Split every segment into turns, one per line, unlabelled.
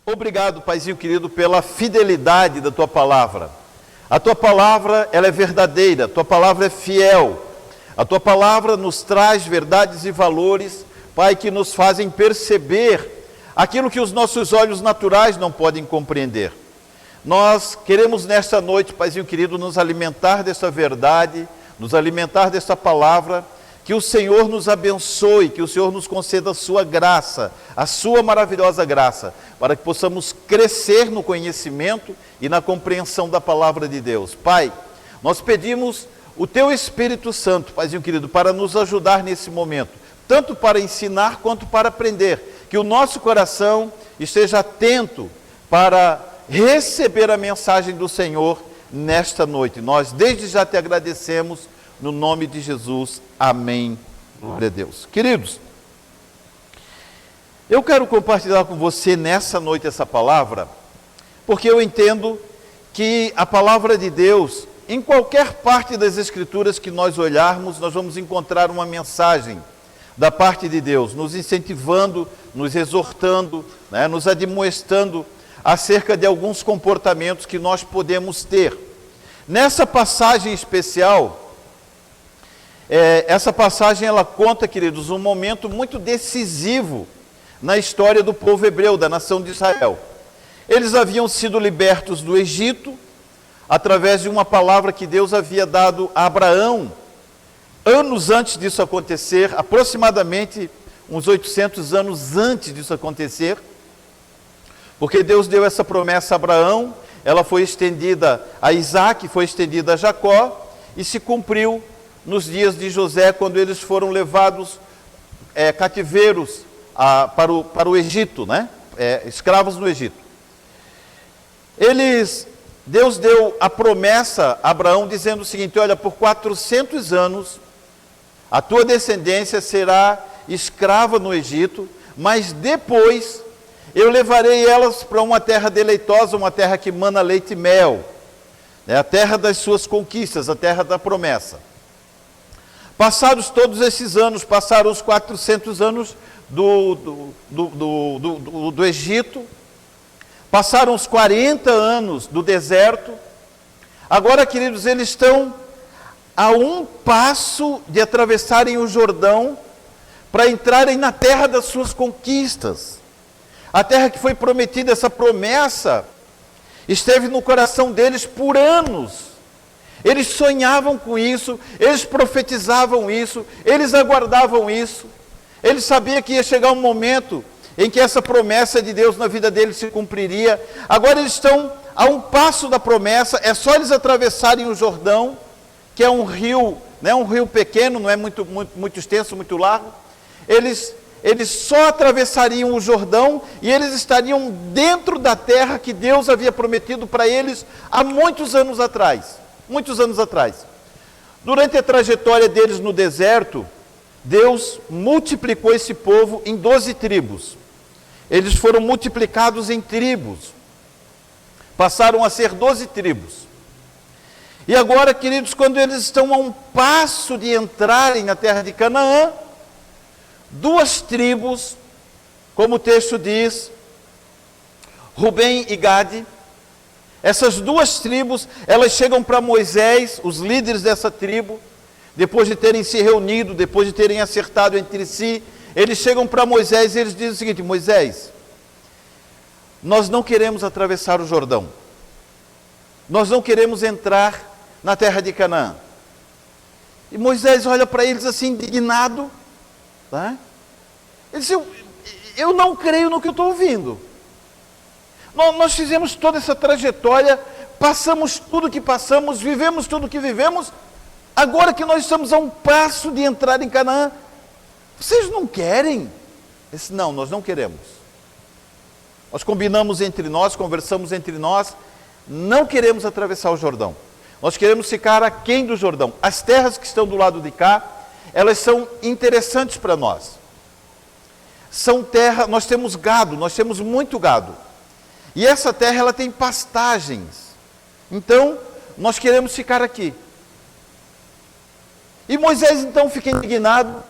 Obrigado, Paizinho querido, pela fidelidade da Tua palavra. A Tua palavra, ela é verdadeira, a Tua palavra é fiel. A Tua palavra nos traz verdades e valores, Pai, que nos fazem perceber aquilo que os nossos olhos naturais não podem compreender. Nós queremos nesta noite, Paizinho querido, nos alimentar dessa verdade, nos alimentar dessa palavra, que o Senhor nos abençoe, que o Senhor nos conceda a sua graça, a sua maravilhosa graça, para que possamos crescer no conhecimento e na compreensão da palavra de Deus. Pai, nós pedimos o Teu Espírito Santo, Paizinho querido, para nos ajudar nesse momento, tanto para ensinar quanto para aprender, que o nosso coração esteja atento para receber a mensagem do Senhor nesta noite. Nós desde já te agradecemos, no nome de Jesus, amém. Glória a Deus. Queridos, eu quero compartilhar com você nessa noite essa palavra, porque eu entendo que a palavra de Deus, em qualquer parte das Escrituras que nós olharmos, nós vamos encontrar uma mensagem da parte de Deus, nos incentivando, nos exortando, nos admoestando acerca de alguns comportamentos que nós podemos ter. Nessa passagem especial, essa passagem ela conta, queridos, um momento muito decisivo na história do povo hebreu, da nação de Israel. Eles haviam sido libertos do Egito através de uma palavra que Deus havia dado a Abraão, anos antes disso acontecer, aproximadamente uns 800 anos antes disso acontecer, porque Deus deu essa promessa a Abraão, ela foi estendida a Isaac, foi estendida a Jacó, e se cumpriu nos dias de José, quando eles foram levados cativeiros para o Egito, escravos no Egito. Deus deu a promessa a Abraão, dizendo o seguinte: olha, por 400 anos, a tua descendência será escrava no Egito, mas depois eu levarei elas para uma terra deleitosa, uma terra que mana leite e mel, a terra das suas conquistas, a terra da promessa. Passados todos esses anos, passaram os 400 anos do Egito, passaram os 40 anos do deserto. Agora, queridos, eles estão a um passo de atravessarem o Jordão para entrarem na terra das suas conquistas. A terra que foi prometida, essa promessa, esteve no coração deles por anos. Eles sonhavam com isso, eles profetizavam isso, eles aguardavam isso. Eles sabiam que ia chegar um momento em que essa promessa de Deus na vida deles se cumpriria. Agora eles estão a um passo da promessa, é só eles atravessarem o Jordão, que é um rio pequeno, não é muito extenso, muito largo. Eles só atravessariam o Jordão e eles estariam dentro da terra que Deus havia prometido para eles há muitos anos atrás. Muitos anos atrás. Durante a trajetória deles no deserto, Deus multiplicou esse povo em 12 tribos. Eles foram multiplicados em tribos. Passaram a ser 12 tribos. E agora, queridos, quando eles estão a um passo de entrarem na terra de Canaã, duas tribos, como o texto diz, Rubem e Gade, essas duas tribos, elas chegam para Moisés, os líderes dessa tribo, depois de terem se reunido, depois de terem acertado entre si, eles chegam para Moisés e eles dizem o seguinte: Moisés, nós não queremos atravessar o Jordão, nós não queremos entrar na terra de Canaã. E Moisés olha para eles assim, indignado, ele diz: eu não creio no que eu estou ouvindo. Nós fizemos toda essa trajetória, passamos tudo que passamos, vivemos tudo que vivemos, agora que nós estamos a um passo de entrar em Canaã, vocês não querem? Ele disse: não, nós não queremos. Nós combinamos entre nós, conversamos entre nós, não queremos atravessar o Jordão. Nós queremos ficar aquém do Jordão. As terras que estão do lado de cá, elas são interessantes para nós. São terra, nós temos gado, nós temos muito gado. E essa terra, ela tem pastagens. Então, nós queremos ficar aqui. E Moisés, então, fica indignado.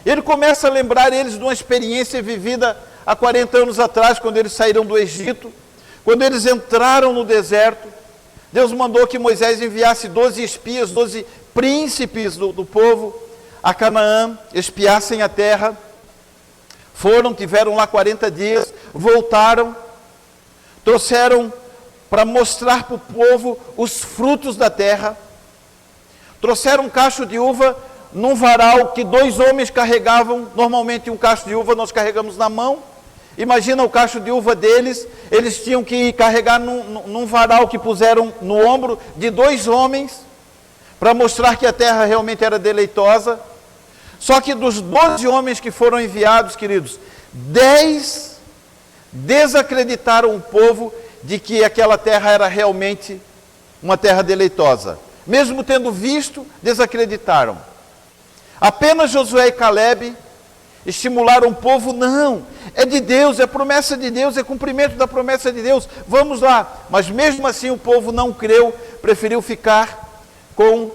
Ele começa a lembrar eles de uma experiência vivida há 40 anos atrás, quando eles saíram do Egito, quando eles entraram no deserto, Deus mandou que Moisés enviasse 12 espias, 12 príncipes do povo a Canaã, espiassem a terra. Foram, tiveram lá 40 dias, voltaram, trouxeram para mostrar para o povo os frutos da terra. Trouxeram um cacho de uva num varal que 2 homens carregavam. Normalmente um cacho de uva nós carregamos na mão. Imagina o cacho de uva deles, eles tinham que carregar num varal que puseram no ombro de 2 homens, para mostrar que a terra realmente era deleitosa. Só que dos 12 homens que foram enviados, queridos, 10 desacreditaram o povo de que aquela terra era realmente uma terra deleitosa. Mesmo tendo visto, desacreditaram. Apenas Josué e Calebe estimularam o povo: não, é de Deus, é promessa de Deus, é cumprimento da promessa de Deus, vamos lá. Mas mesmo assim o povo não creu, preferiu ficar com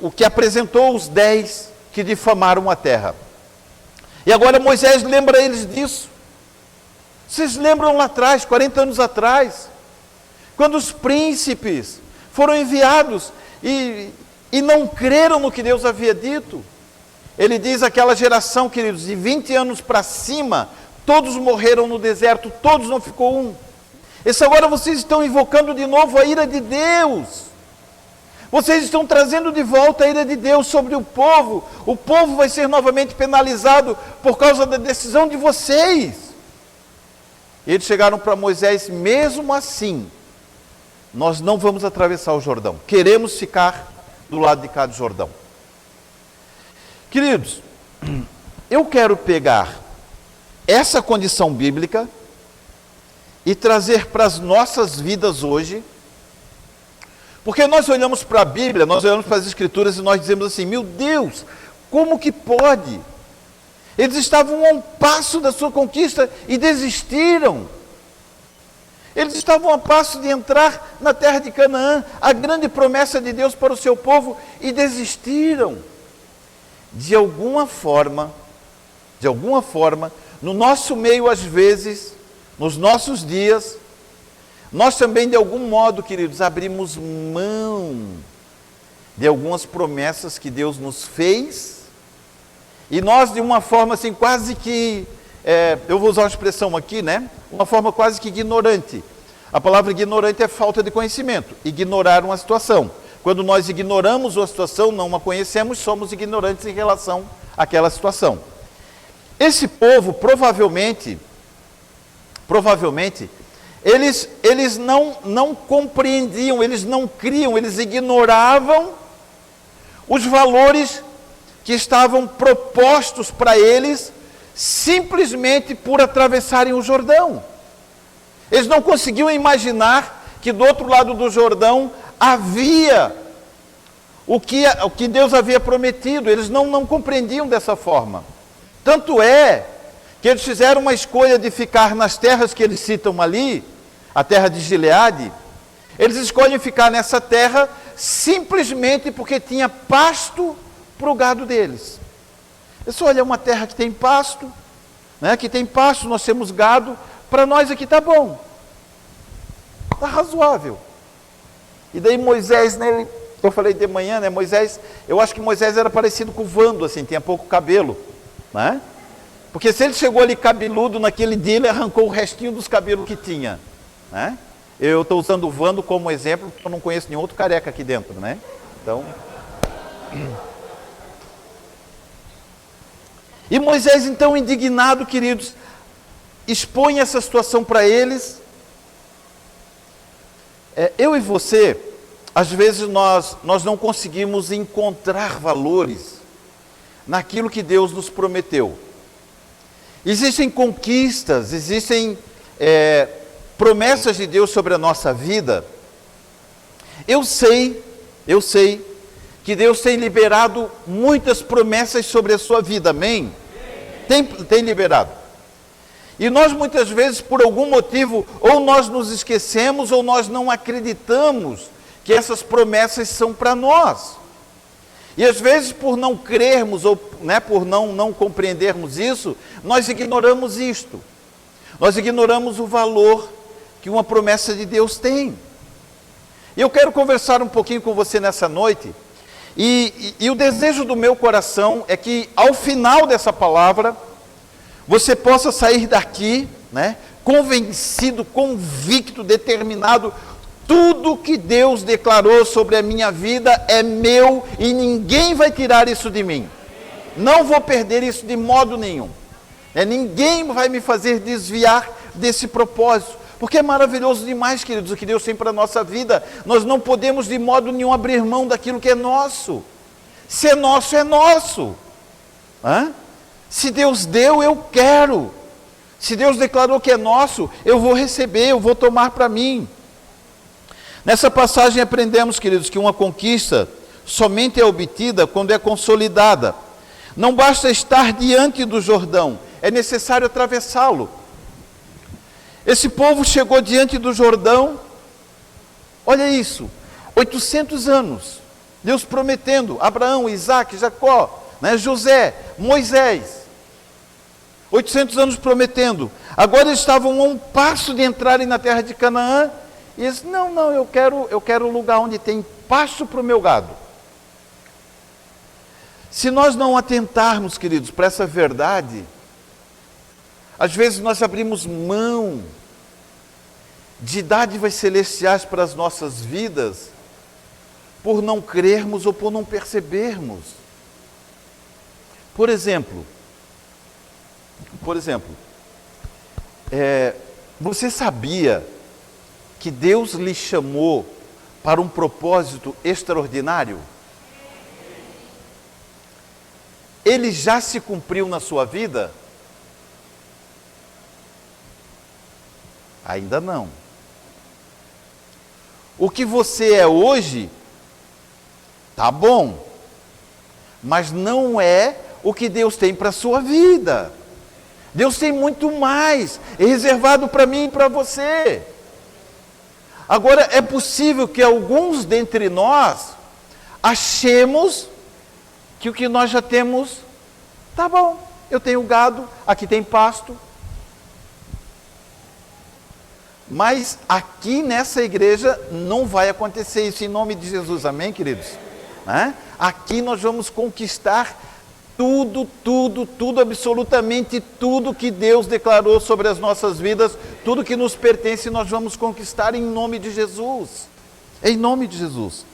o que apresentou os 10 que difamaram a terra. E agora Moisés lembra eles disso. Vocês lembram lá atrás, 40 anos atrás, quando os príncipes foram enviados e não creram no que Deus havia dito? Ele diz: aquela geração, queridos, de 20 anos para cima, todos morreram no deserto, todos, não ficou um. Esse agora vocês estão invocando de novo a ira de Deus. Vocês estão trazendo de volta a ira de Deus sobre o povo. O povo vai ser novamente penalizado por causa da decisão de vocês. E eles chegaram para Moisés: mesmo assim, nós não vamos atravessar o Jordão. Queremos ficar do lado de cá do Jordão. Queridos, eu quero pegar essa condição bíblica e trazer para as nossas vidas hoje, porque nós olhamos para a Bíblia, nós olhamos para as Escrituras e nós dizemos assim: meu Deus, como que pode? Eles estavam a um passo da sua conquista e desistiram. Eles estavam a passo de entrar na terra de Canaã, a grande promessa de Deus para o seu povo, e desistiram. De alguma forma, no nosso meio às vezes, nos nossos dias, nós também de algum modo, queridos, abrimos mão de algumas promessas que Deus nos fez, e nós de uma forma assim quase que, eu vou usar uma expressão aqui, né? Uma forma quase que ignorante. A palavra ignorante é falta de conhecimento, ignorar uma situação. Quando nós ignoramos uma situação, não a conhecemos, somos ignorantes em relação àquela situação. Esse povo, provavelmente, eles não compreendiam, eles não criam, eles ignoravam os valores que estavam propostos para eles, simplesmente por atravessarem o Jordão. Eles não conseguiam imaginar que do outro lado do Jordão havia o que Deus havia prometido. Eles não compreendiam dessa forma. Tanto é que eles fizeram uma escolha de ficar nas terras que eles citam ali, a terra de Gileade. Eles escolhem ficar nessa terra simplesmente porque tinha pasto para o gado deles. Eles olha, é uma terra que tem pasto, né? Que tem pasto, nós temos gado, para nós aqui está bom, está razoável. E daí Moisés, né, eu falei de manhã, né, Moisés, eu acho que Moisés era parecido com o Vando, assim, tinha pouco cabelo, né? Porque se ele chegou ali cabeludo naquele dia, ele arrancou o restinho dos cabelos que tinha, né? Eu estou usando o Vando como exemplo, porque eu não conheço nenhum outro careca aqui dentro, né? Então... E Moisés, então, indignado, queridos, expõe essa situação para eles. Eu e você, às vezes nós não conseguimos encontrar valores naquilo que Deus nos prometeu. Existem conquistas, existem promessas de Deus sobre a nossa vida. Eu sei que Deus tem liberado muitas promessas sobre a sua vida, amém? Tem liberado. E nós muitas vezes, por algum motivo, ou nós nos esquecemos, ou nós não acreditamos que essas promessas são para nós. E às vezes, por não crermos, ou por não compreendermos isso, nós ignoramos isto. Nós ignoramos o valor que uma promessa de Deus tem. E eu quero conversar um pouquinho com você nessa noite, e o desejo do meu coração é que ao final dessa palavra, você possa sair daqui, convencido, convicto, determinado. Tudo que Deus declarou sobre a minha vida é meu e ninguém vai tirar isso de mim. Não vou perder isso de modo nenhum. Ninguém vai me fazer desviar desse propósito. Porque é maravilhoso demais, queridos, o que Deus tem para a nossa vida. Nós não podemos de modo nenhum abrir mão daquilo que é nosso. Se é nosso, é nosso. Se Deus deu, eu quero. Se Deus declarou que é nosso, eu vou receber, eu vou tomar para mim. Nessa passagem aprendemos, queridos, que uma conquista somente é obtida quando é consolidada. Não basta estar diante do Jordão, é necessário atravessá-lo. Esse povo chegou diante do Jordão, olha isso, 800 anos, Deus prometendo, Abraão, Isaac, Jacó, José, Moisés, 800 anos prometendo. Agora eles estavam a um passo de entrarem na terra de Canaã, e eles, não, eu quero um lugar onde tem pasto para o meu gado. Se nós não atentarmos, queridos, para essa verdade, às vezes nós abrimos mão de dádivas celestiais para as nossas vidas, por não crermos ou por não percebermos. Por exemplo, você sabia que Deus lhe chamou para um propósito extraordinário? Ele já se cumpriu na sua vida? Ainda não. O que você é hoje, tá bom, mas não é o que Deus tem para a sua vida. Deus tem muito mais, é reservado para mim e para você. Agora, é possível que alguns dentre nós achemos que o que nós já temos, tá bom, eu tenho gado, aqui tem pasto. Mas aqui nessa igreja não vai acontecer isso em nome de Jesus, amém, queridos? Aqui nós vamos conquistar tudo, absolutamente tudo que Deus declarou sobre as nossas vidas, tudo que nos pertence, nós vamos conquistar em nome de Jesus. Em nome de Jesus.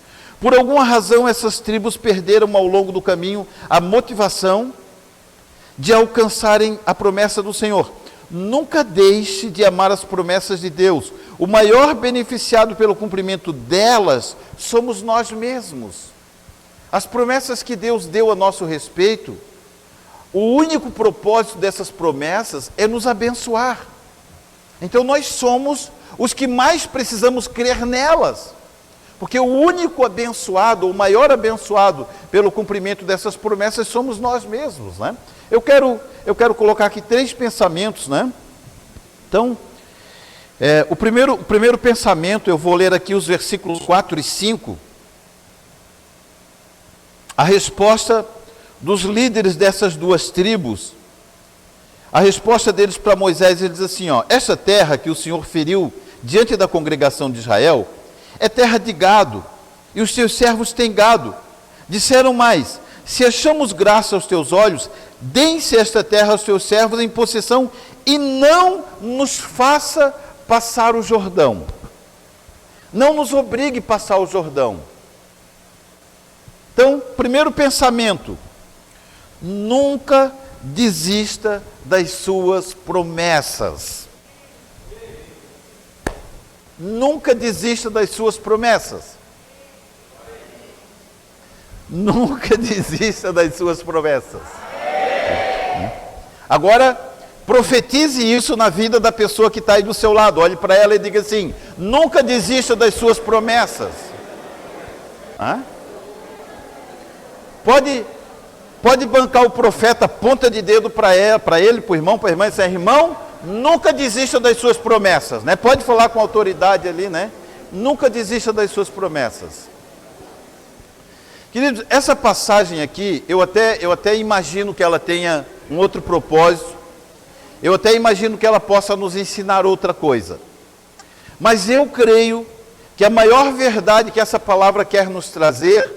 Por alguma razão, essas tribos perderam ao longo do caminho a motivação de alcançarem a promessa do Senhor. Nunca deixe de amar as promessas de Deus. O maior beneficiado pelo cumprimento delas somos nós mesmos. As promessas que Deus deu a nosso respeito, o único propósito dessas promessas é nos abençoar. Então nós somos os que mais precisamos crer nelas. Porque o único abençoado, o maior abençoado pelo cumprimento dessas promessas somos nós mesmos, Eu quero colocar aqui 3 pensamentos, Então, o primeiro pensamento, eu vou ler aqui os versículos 4 e 5. A resposta dos líderes dessas duas tribos, a resposta deles para Moisés, ele diz assim, esta terra que o Senhor feriu diante da congregação de Israel, é terra de gado, e os teus servos têm gado. Disseram mais, se achamos graça aos teus olhos, dê-se esta terra aos teus servos em possessão, e não nos faça passar o Jordão. Não nos obrigue a passar o Jordão. Então, primeiro pensamento, nunca desista das suas promessas. Nunca desista das suas promessas. Nunca desista das suas promessas. Agora, profetize isso na vida da pessoa que está aí do seu lado. Olhe para ela e diga assim, nunca desista das suas promessas. Pode bancar o profeta ponta de dedo para ele, para o irmão, para a irmã, e dizer, irmão, nunca desista das suas promessas, Pode falar com autoridade ali, Nunca desista das suas promessas. Queridos, essa passagem aqui, eu até imagino que ela tenha um outro propósito, eu até imagino que ela possa nos ensinar outra coisa. Mas eu creio que a maior verdade que essa palavra quer nos trazer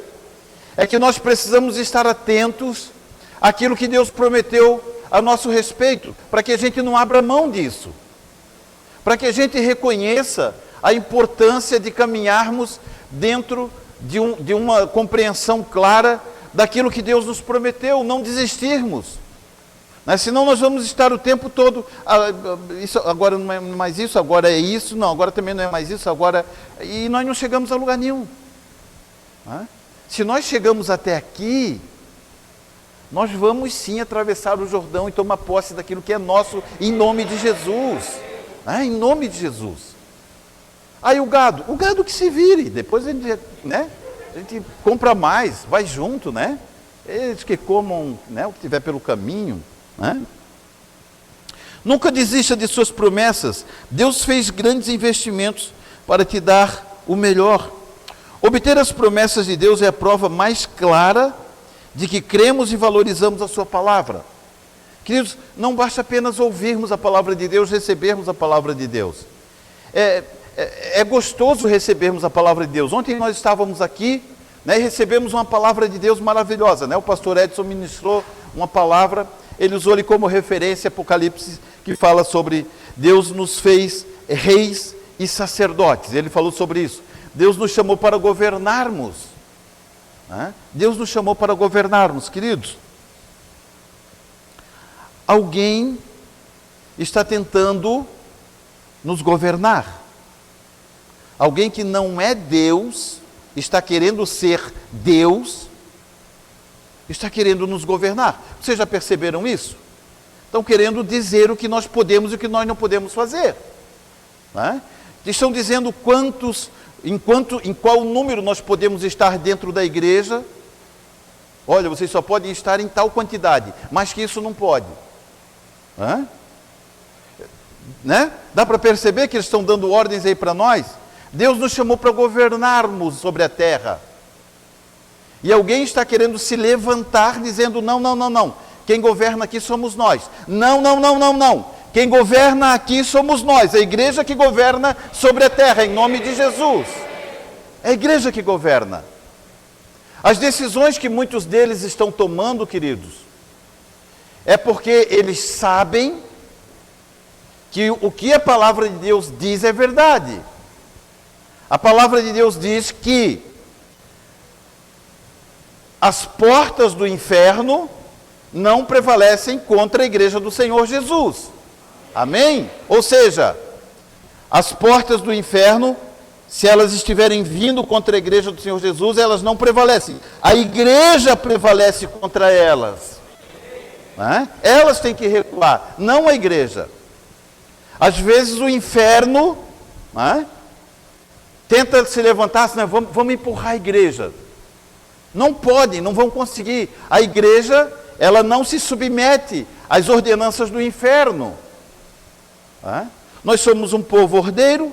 é que nós precisamos estar atentos àquilo que Deus prometeu a nosso respeito, para que a gente não abra mão disso, para que a gente reconheça a importância de caminharmos dentro de uma compreensão clara daquilo que Deus nos prometeu, não desistirmos. Senão nós vamos estar o tempo todo, isso agora não é mais isso, agora é isso, não, agora também não é mais isso, agora... E nós não chegamos a lugar nenhum. Se nós chegamos até aqui, nós vamos sim atravessar o Jordão e tomar posse daquilo que é nosso, em nome de Jesus. Em nome de Jesus. Aí o gado que se vire, depois a gente compra mais, vai junto, eles que comam o que tiver pelo caminho. Nunca desista de suas promessas. Deus fez grandes investimentos para te dar o melhor. Obter as promessas de Deus é a prova mais clara de que cremos e valorizamos a sua palavra. Queridos, não basta apenas ouvirmos a palavra de Deus, recebermos a palavra de Deus. É gostoso recebermos a palavra de Deus. Ontem nós estávamos aqui, e recebemos uma palavra de Deus maravilhosa, O pastor Edson ministrou uma palavra, ele usou ali como referência Apocalipse, que fala sobre Deus nos fez reis e sacerdotes. Ele falou sobre isso. Deus nos chamou para governarmos. Deus nos chamou para governarmos, queridos. Alguém está tentando nos governar. Alguém que não é Deus, está querendo ser Deus, está querendo nos governar. Vocês já perceberam isso? Estão querendo dizer o que nós podemos e o que nós não podemos fazer. Estão dizendo em qual número nós podemos estar dentro da igreja. Olha, vocês só podem estar em tal quantidade, mas que isso não pode. Dá para perceber que eles estão dando ordens aí para nós? Deus nos chamou para governarmos sobre a terra. E alguém está querendo se levantar dizendo, não. Quem governa aqui somos nós. Não. Quem governa aqui somos nós. A igreja que governa sobre a terra, em nome de Jesus. É a igreja que governa. As decisões que muitos deles estão tomando, queridos, é porque eles sabem que o que a palavra de Deus diz é verdade. A palavra de Deus diz que as portas do inferno não prevalecem contra a igreja do Senhor Jesus. Amém? Ou seja, as portas do inferno, se elas estiverem vindo contra a igreja do Senhor Jesus, elas não prevalecem. A igreja prevalece contra elas. Elas têm que recuar, não a igreja. Às vezes o inferno tenta se levantar, assim, vamos empurrar a igreja. Não podem, não vão conseguir. A igreja, ela não se submete às ordenanças do inferno. Nós somos um povo ordeiro,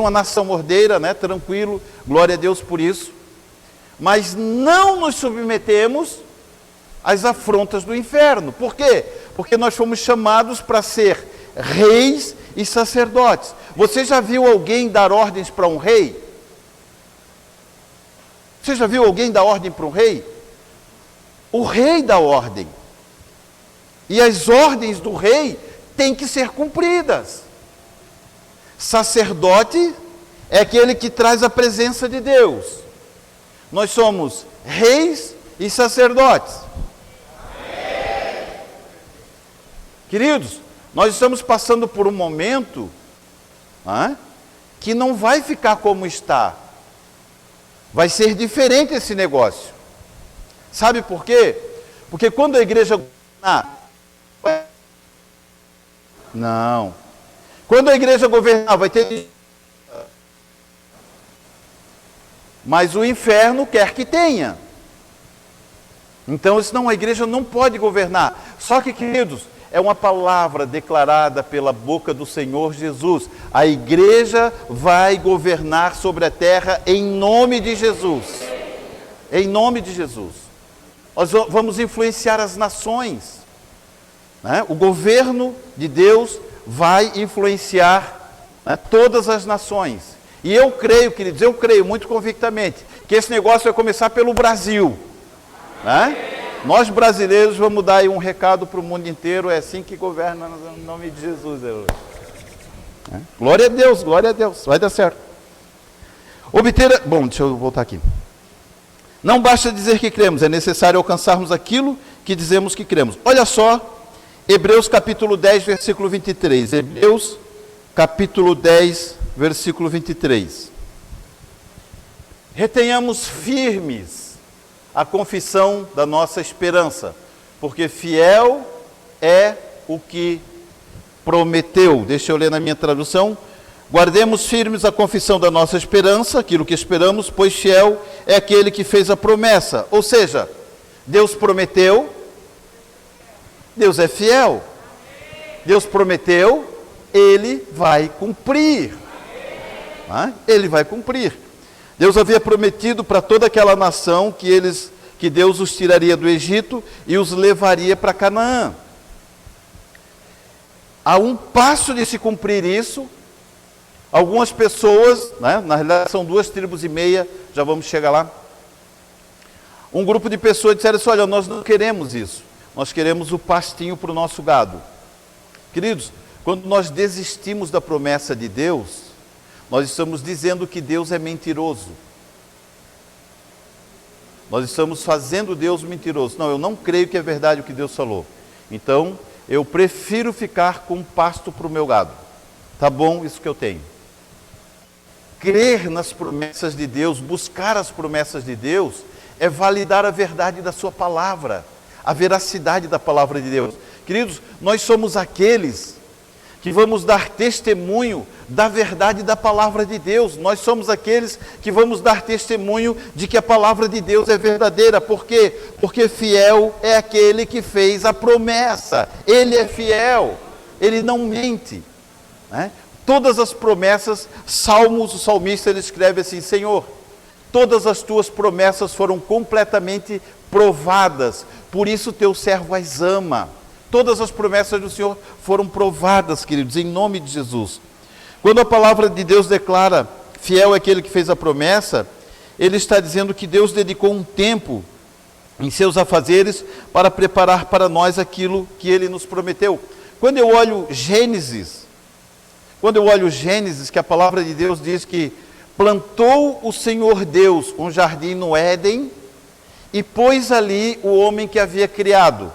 uma nação ordeira, tranquilo, glória a Deus por isso. Mas não nos submetemos às afrontas do inferno. Por quê? Porque nós fomos chamados para ser reis e sacerdotes. Você já viu alguém dar ordens para um rei? Você já viu alguém dar ordem para um rei? O rei dá ordem. E as ordens do rei têm que ser cumpridas. Sacerdote é aquele que traz a presença de Deus. Nós somos reis e sacerdotes. Queridos, nós estamos passando por um momento que não vai ficar como está. Vai ser diferente esse negócio. Sabe por quê? Porque quando a igreja governar... Não. Quando a igreja governar, vai ter... Mas o inferno quer que tenha. Então, senão a igreja não pode governar. Só que, queridos, é uma palavra declarada pela boca do Senhor Jesus. A igreja vai governar sobre a terra em nome de Jesus. Em nome de Jesus. Nós vamos influenciar as nações, né? O governo de Deus vai influenciar, né, todas as nações. E eu creio, queridos, eu creio muito convictamente que esse negócio vai começar pelo Brasil, né? Nós brasileiros vamos dar aí um recado para o mundo inteiro, é assim que governa no nome de Jesus. Glória a Deus, vai dar certo. Bom, deixa eu voltar aqui. Não basta dizer que cremos, é necessário alcançarmos aquilo que dizemos que cremos. Olha só, Hebreus capítulo 10, versículo 23. Hebreus capítulo 10, versículo 23. Retenhamos firmes a confissão da nossa esperança, porque fiel é o que prometeu. Deixa eu ler na minha tradução. Guardemos firmes a confissão da nossa esperança, aquilo que esperamos, pois fiel é aquele que fez a promessa. Ou seja, Deus prometeu, Deus é fiel. Deus prometeu, Ele vai cumprir. Ele vai cumprir. Deus havia prometido para toda aquela nação que Deus os tiraria do Egito e os levaria para Canaã. A um passo de se cumprir isso, algumas pessoas, né, na realidade são 2,5 tribos, já vamos chegar lá. Um grupo de pessoas disseram assim: olha, nós não queremos isso, nós queremos o pastinho para o nosso gado. Queridos, quando nós desistimos da promessa de Deus, nós estamos dizendo que Deus é mentiroso. Nós estamos fazendo Deus mentiroso. Não, eu não creio que é verdade o que Deus falou. Então, eu prefiro ficar com pasto para o meu gado. Tá bom isso que eu tenho. Crer nas promessas de Deus, buscar as promessas de Deus, é validar a verdade da sua palavra, a veracidade da palavra de Deus. Queridos, nós somos aqueles que vamos dar testemunho da verdade da palavra de Deus. Nós somos aqueles que vamos dar testemunho de que a palavra de Deus é verdadeira. Por quê? Porque fiel é aquele que fez a promessa. Ele é fiel, ele não mente, né? Todas as promessas, Salmos, o salmista ele escreve assim: Senhor, todas as tuas promessas foram completamente provadas, por isso teu servo as ama. Todas as promessas do Senhor foram provadas, queridos, em nome de Jesus. Quando a palavra de Deus declara fiel é aquele que fez a promessa, ele está dizendo que Deus dedicou um tempo em seus afazeres para preparar para nós aquilo que ele nos prometeu. Quando eu olho Gênesis, que a palavra de Deus diz que plantou o Senhor Deus um jardim no Éden e pôs ali o homem que havia criado.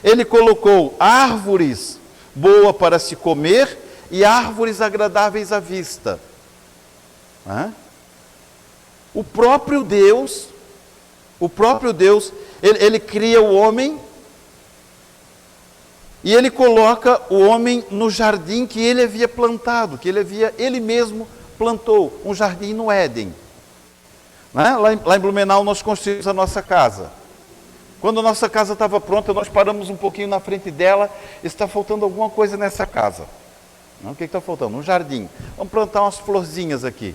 Ele colocou árvores boas para se comer e árvores agradáveis à vista. O próprio Deus, ele cria o homem e ele coloca o homem no jardim que ele havia plantado, ele mesmo plantou, um jardim no Éden. Lá em Blumenau nós construímos a nossa casa. Quando a nossa casa estava pronta, nós paramos um pouquinho na frente dela, está faltando alguma coisa nessa casa. O que está faltando? Um jardim. Vamos plantar umas florzinhas aqui.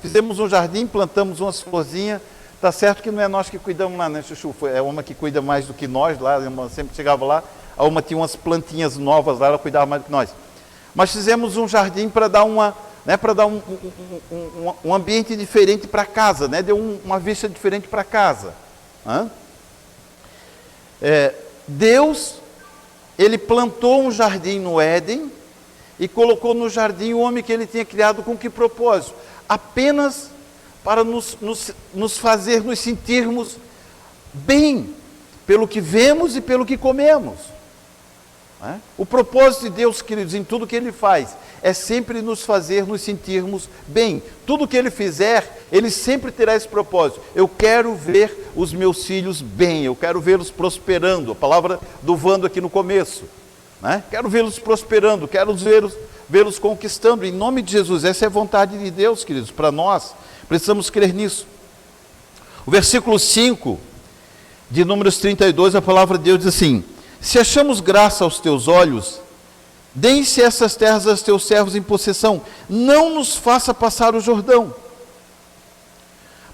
Fizemos um jardim, plantamos umas florzinhas. Está certo que não é nós que cuidamos lá, né, Chuchu? É uma que cuida mais do que nós lá, sempre chegava lá, a uma tinha umas plantinhas novas lá, ela cuidava mais do que nós. Mas fizemos um jardim para dar um ambiente diferente para a casa, né? Deu uma vista diferente para a casa. Deus, ele plantou um jardim no Éden e colocou no jardim o homem que ele tinha criado com que propósito? Apenas para nos fazer nos sentirmos bem pelo que vemos e pelo que comemos. O propósito de Deus, queridos, em tudo que ele faz, é sempre nos fazer nos sentirmos bem. Tudo que ele fizer, ele sempre terá esse propósito. Eu quero ver os meus filhos bem, eu quero vê-los prosperando. A palavra do Vando aqui no começo. Quero vê-los prosperando, quero vê-los conquistando. Em nome de Jesus, essa é a vontade de Deus, queridos, para nós. Precisamos crer nisso. O versículo 5 de Números 32, a palavra de Deus diz assim: Se achamos graça aos teus olhos, deem-se essas terras aos teus servos em possessão, não nos faça passar o Jordão.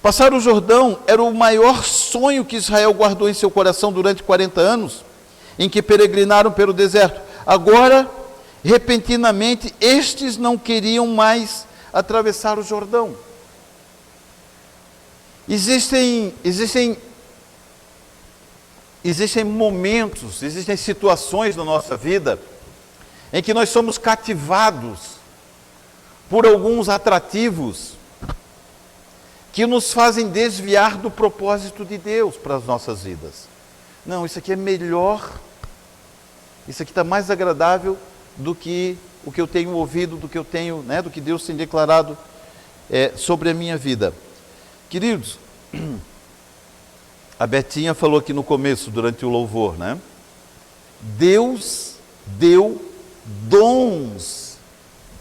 Passar o Jordão era o maior sonho que Israel guardou em seu coração durante 40 anos, em que peregrinaram pelo deserto. Agora, repentinamente, estes não queriam mais atravessar o Jordão. Existem momentos, existem situações na nossa vida em que nós somos cativados por alguns atrativos que nos fazem desviar do propósito de Deus para as nossas vidas. Não, isso aqui é melhor, isso aqui está mais agradável do que o que eu tenho ouvido, do que eu tenho, do que Deus tem declarado sobre a minha vida. Queridos, a Betinha falou aqui no começo, durante o louvor, Deus deu dons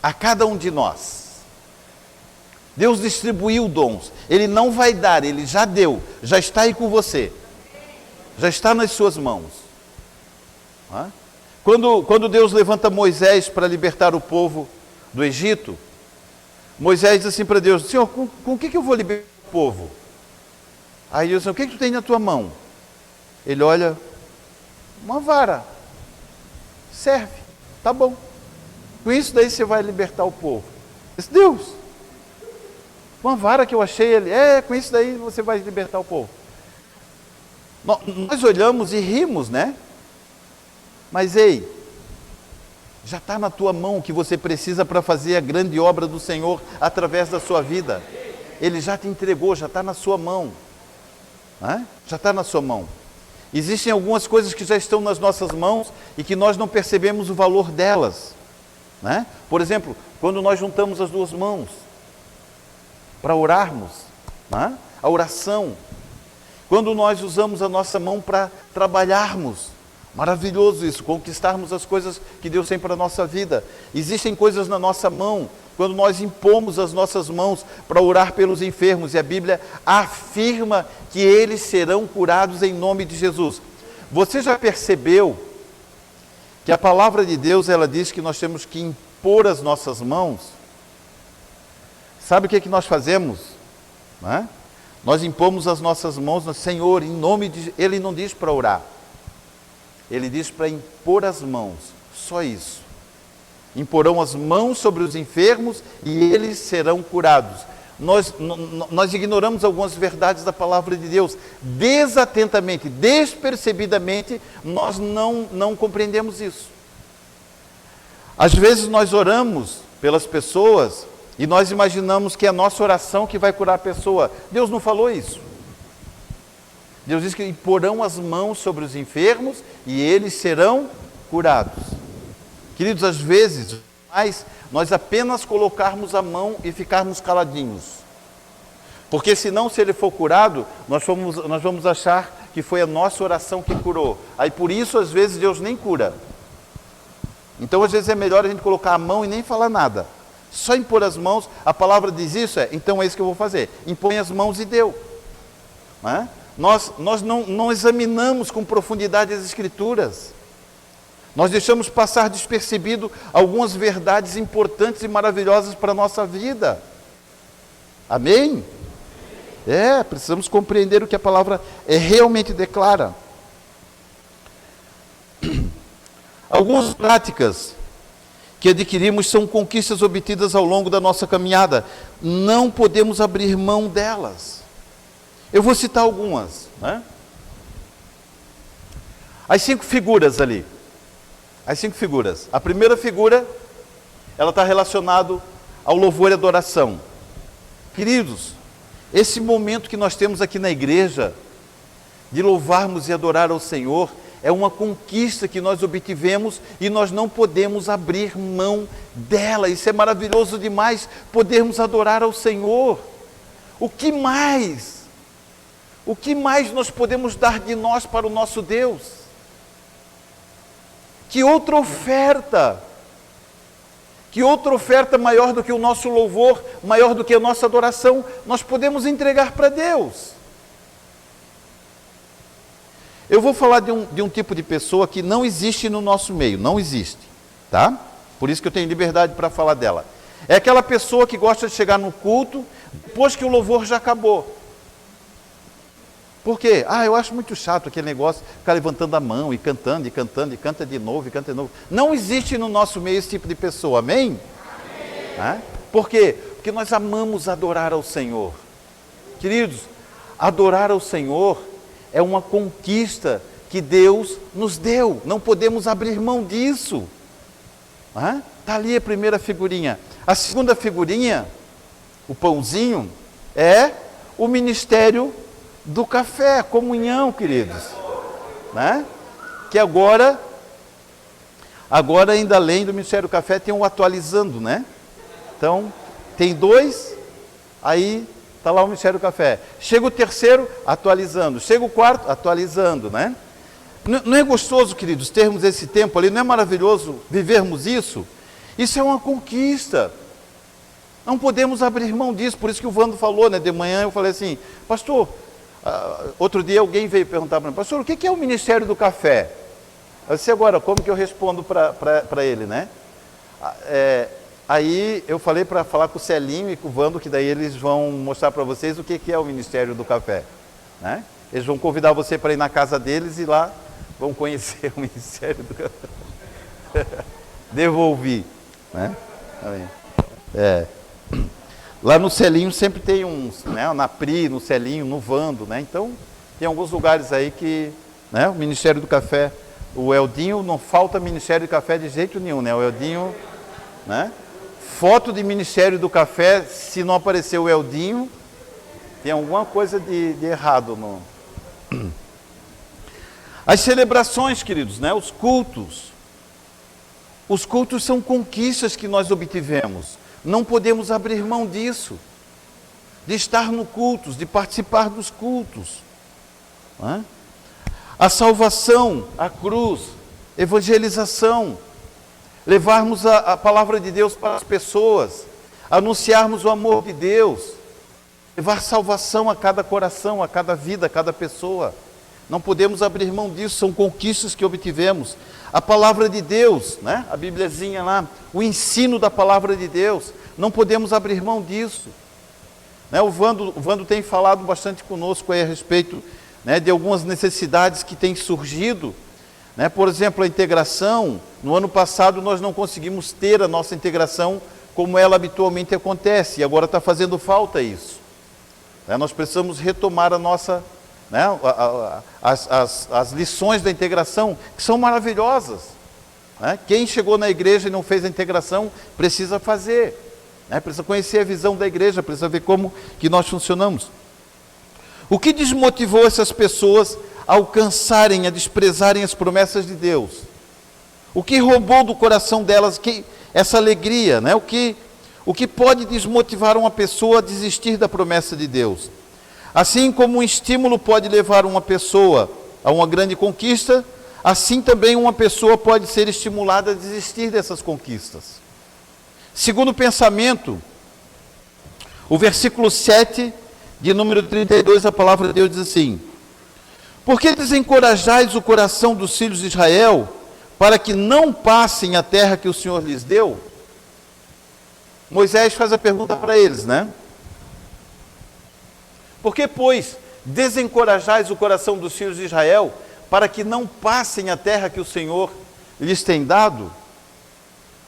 a cada um de nós. Deus distribuiu dons. Ele não vai dar, Ele já deu, já está aí com você. Já está nas suas mãos. Quando Deus levanta Moisés para libertar o povo do Egito, Moisés diz assim para Deus: Senhor, com o que eu vou libertar o povo? Aí Deus diz: o que tu tem na tua mão? Ele olha: uma vara. Serve, tá bom. Com isso daí você vai libertar o povo. Eu disse: Deus, uma vara que eu achei, ele, com isso daí você vai libertar o povo. Nós olhamos e rimos, Mas ei, já está na tua mão o que você precisa para fazer a grande obra do Senhor através da sua vida. Ele já te entregou, já está na sua mão. Já está na sua mão. Existem algumas coisas que já estão nas nossas mãos e que nós não percebemos o valor delas. Por exemplo, quando nós juntamos as duas mãos para orarmos, a oração. Quando nós usamos a nossa mão para trabalharmos, maravilhoso isso, conquistarmos as coisas que Deus tem para a nossa vida. Existem coisas na nossa mão, quando nós impomos as nossas mãos para orar pelos enfermos, e a Bíblia afirma que eles serão curados em nome de Jesus. Você já percebeu que a palavra de Deus, ela diz que nós temos que impor as nossas mãos? Sabe o que nós fazemos? Nós impomos as nossas mãos no Senhor, em nome de... Ele não diz para orar. Ele diz para impor as mãos, só isso. Imporão as mãos sobre os enfermos e eles serão curados. Nós ignoramos algumas verdades da palavra de Deus. Desatentamente, despercebidamente, nós não compreendemos isso. Às vezes nós oramos pelas pessoas e nós imaginamos que é a nossa oração que vai curar a pessoa. Deus não falou isso. Deus diz que porão as mãos sobre os enfermos e eles serão curados. Queridos, às vezes, nós apenas colocarmos a mão e ficarmos caladinhos. Porque senão, se ele for curado, nós vamos achar que foi a nossa oração que curou. Aí por isso, às vezes, Deus nem cura. Então, às vezes, é melhor a gente colocar a mão e nem falar nada. Só impor as mãos, a palavra diz isso, então é isso que eu vou fazer. Impõe as mãos e deu. Nós não examinamos com profundidade as Escrituras. Nós deixamos passar despercebido algumas verdades importantes e maravilhosas para a nossa vida. Amém? Precisamos compreender o que a palavra realmente declara. Algumas práticas que adquirimos são conquistas obtidas ao longo da nossa caminhada. Não podemos abrir mão delas. Eu vou citar algumas. As 5 figuras ali. As 5 figuras. A primeira figura, ela está relacionada ao louvor e adoração. Queridos, esse momento que nós temos aqui na igreja, de louvarmos e adorar ao Senhor, é uma conquista que nós obtivemos e nós não podemos abrir mão dela. Isso é maravilhoso demais, podermos adorar ao Senhor. O que mais? O que mais nós podemos dar de nós para o nosso Deus? Que outra oferta? Que outra oferta maior do que o nosso louvor, maior do que a nossa adoração, nós podemos entregar para Deus? Eu vou falar de um tipo de pessoa que não existe no nosso meio, não existe, tá? Por isso que eu tenho liberdade para falar dela. É aquela pessoa que gosta de chegar no culto depois que o louvor já acabou. Por quê? Eu acho muito chato aquele negócio, ficar levantando a mão e cantando, e cantando, e canta de novo, e canta de novo. Não existe no nosso meio esse tipo de pessoa, amém? Amém. Por quê? Porque nós amamos adorar ao Senhor. Queridos, adorar ao Senhor é uma conquista que Deus nos deu. Não podemos abrir mão disso. Está ali a primeira figurinha. A segunda figurinha, o pãozinho, é o ministério do café, a comunhão, queridos. Que agora ainda além do ministério do café, tem um atualizando, né? Então, tem 2, aí está lá o ministério do café. Chega o terceiro, atualizando. Chega o quarto, atualizando, né? Não é gostoso, queridos, termos esse tempo ali? Não é maravilhoso vivermos isso? Isso é uma conquista. Não podemos abrir mão disso. Por isso que o Vando falou, né? De manhã eu falei assim, pastor, outro dia alguém veio perguntar para mim, pastor, o que é o ministério do café? Eu disse, agora, como que eu respondo para ele, né? Aí eu falei para falar com o Celinho e com o Vando, que daí eles vão mostrar para vocês o que é o ministério do café, né? Eles vão convidar você para ir na casa deles e lá vão conhecer o ministério do café. Devolvi, né? Lá no Celinho sempre tem uns, né? Na Pri, no Celinho, no Vando, né? Então, tem alguns lugares aí que, né? O Ministério do Café, o Eldinho, não falta Ministério do Café de jeito nenhum, né? O Eldinho, né? Foto de Ministério do Café, se não aparecer o Eldinho, tem alguma coisa de errado no... As celebrações, queridos, né? Os cultos. Os cultos são conquistas que nós obtivemos. Não podemos abrir mão disso, de estar no cultos, de participar dos cultos. A salvação, a cruz, evangelização, levarmos a palavra de Deus para as pessoas, anunciarmos o amor de Deus, levar salvação a cada coração, a cada vida, a cada pessoa. Não podemos abrir mão disso, são conquistas que obtivemos. A palavra de Deus, né? A Bibliazinha lá, o ensino da palavra de Deus, não podemos abrir mão disso. Né? O Vando tem falado bastante conosco aí a respeito, né, de algumas necessidades que têm surgido. Né? Por exemplo, a integração. No ano passado nós não conseguimos ter a nossa integração como ela habitualmente acontece, e agora está fazendo falta isso. Né? Nós precisamos retomar a nossa... Né? As lições da integração, que são maravilhosas. Né? Quem chegou na igreja e não fez a integração, precisa fazer. Né? Precisa conhecer a visão da igreja, precisa ver como que nós funcionamos. O que desmotivou essas pessoas a alcançarem, a desprezarem as promessas de Deus? O que roubou do coração delas essa alegria? Né? O que pode desmotivar uma pessoa a desistir da promessa de Deus? Assim como um estímulo pode levar uma pessoa a uma grande conquista, assim também uma pessoa pode ser estimulada a desistir dessas conquistas. Segundo o pensamento, o versículo 7, de número 32, a palavra de Deus diz assim: por que desencorajais o coração dos filhos de Israel, para que não passem a terra que o Senhor lhes deu? Moisés faz a pergunta para eles, né? Por que, pois, desencorajais o coração dos filhos de Israel, para que não passem a terra que o Senhor lhes tem dado?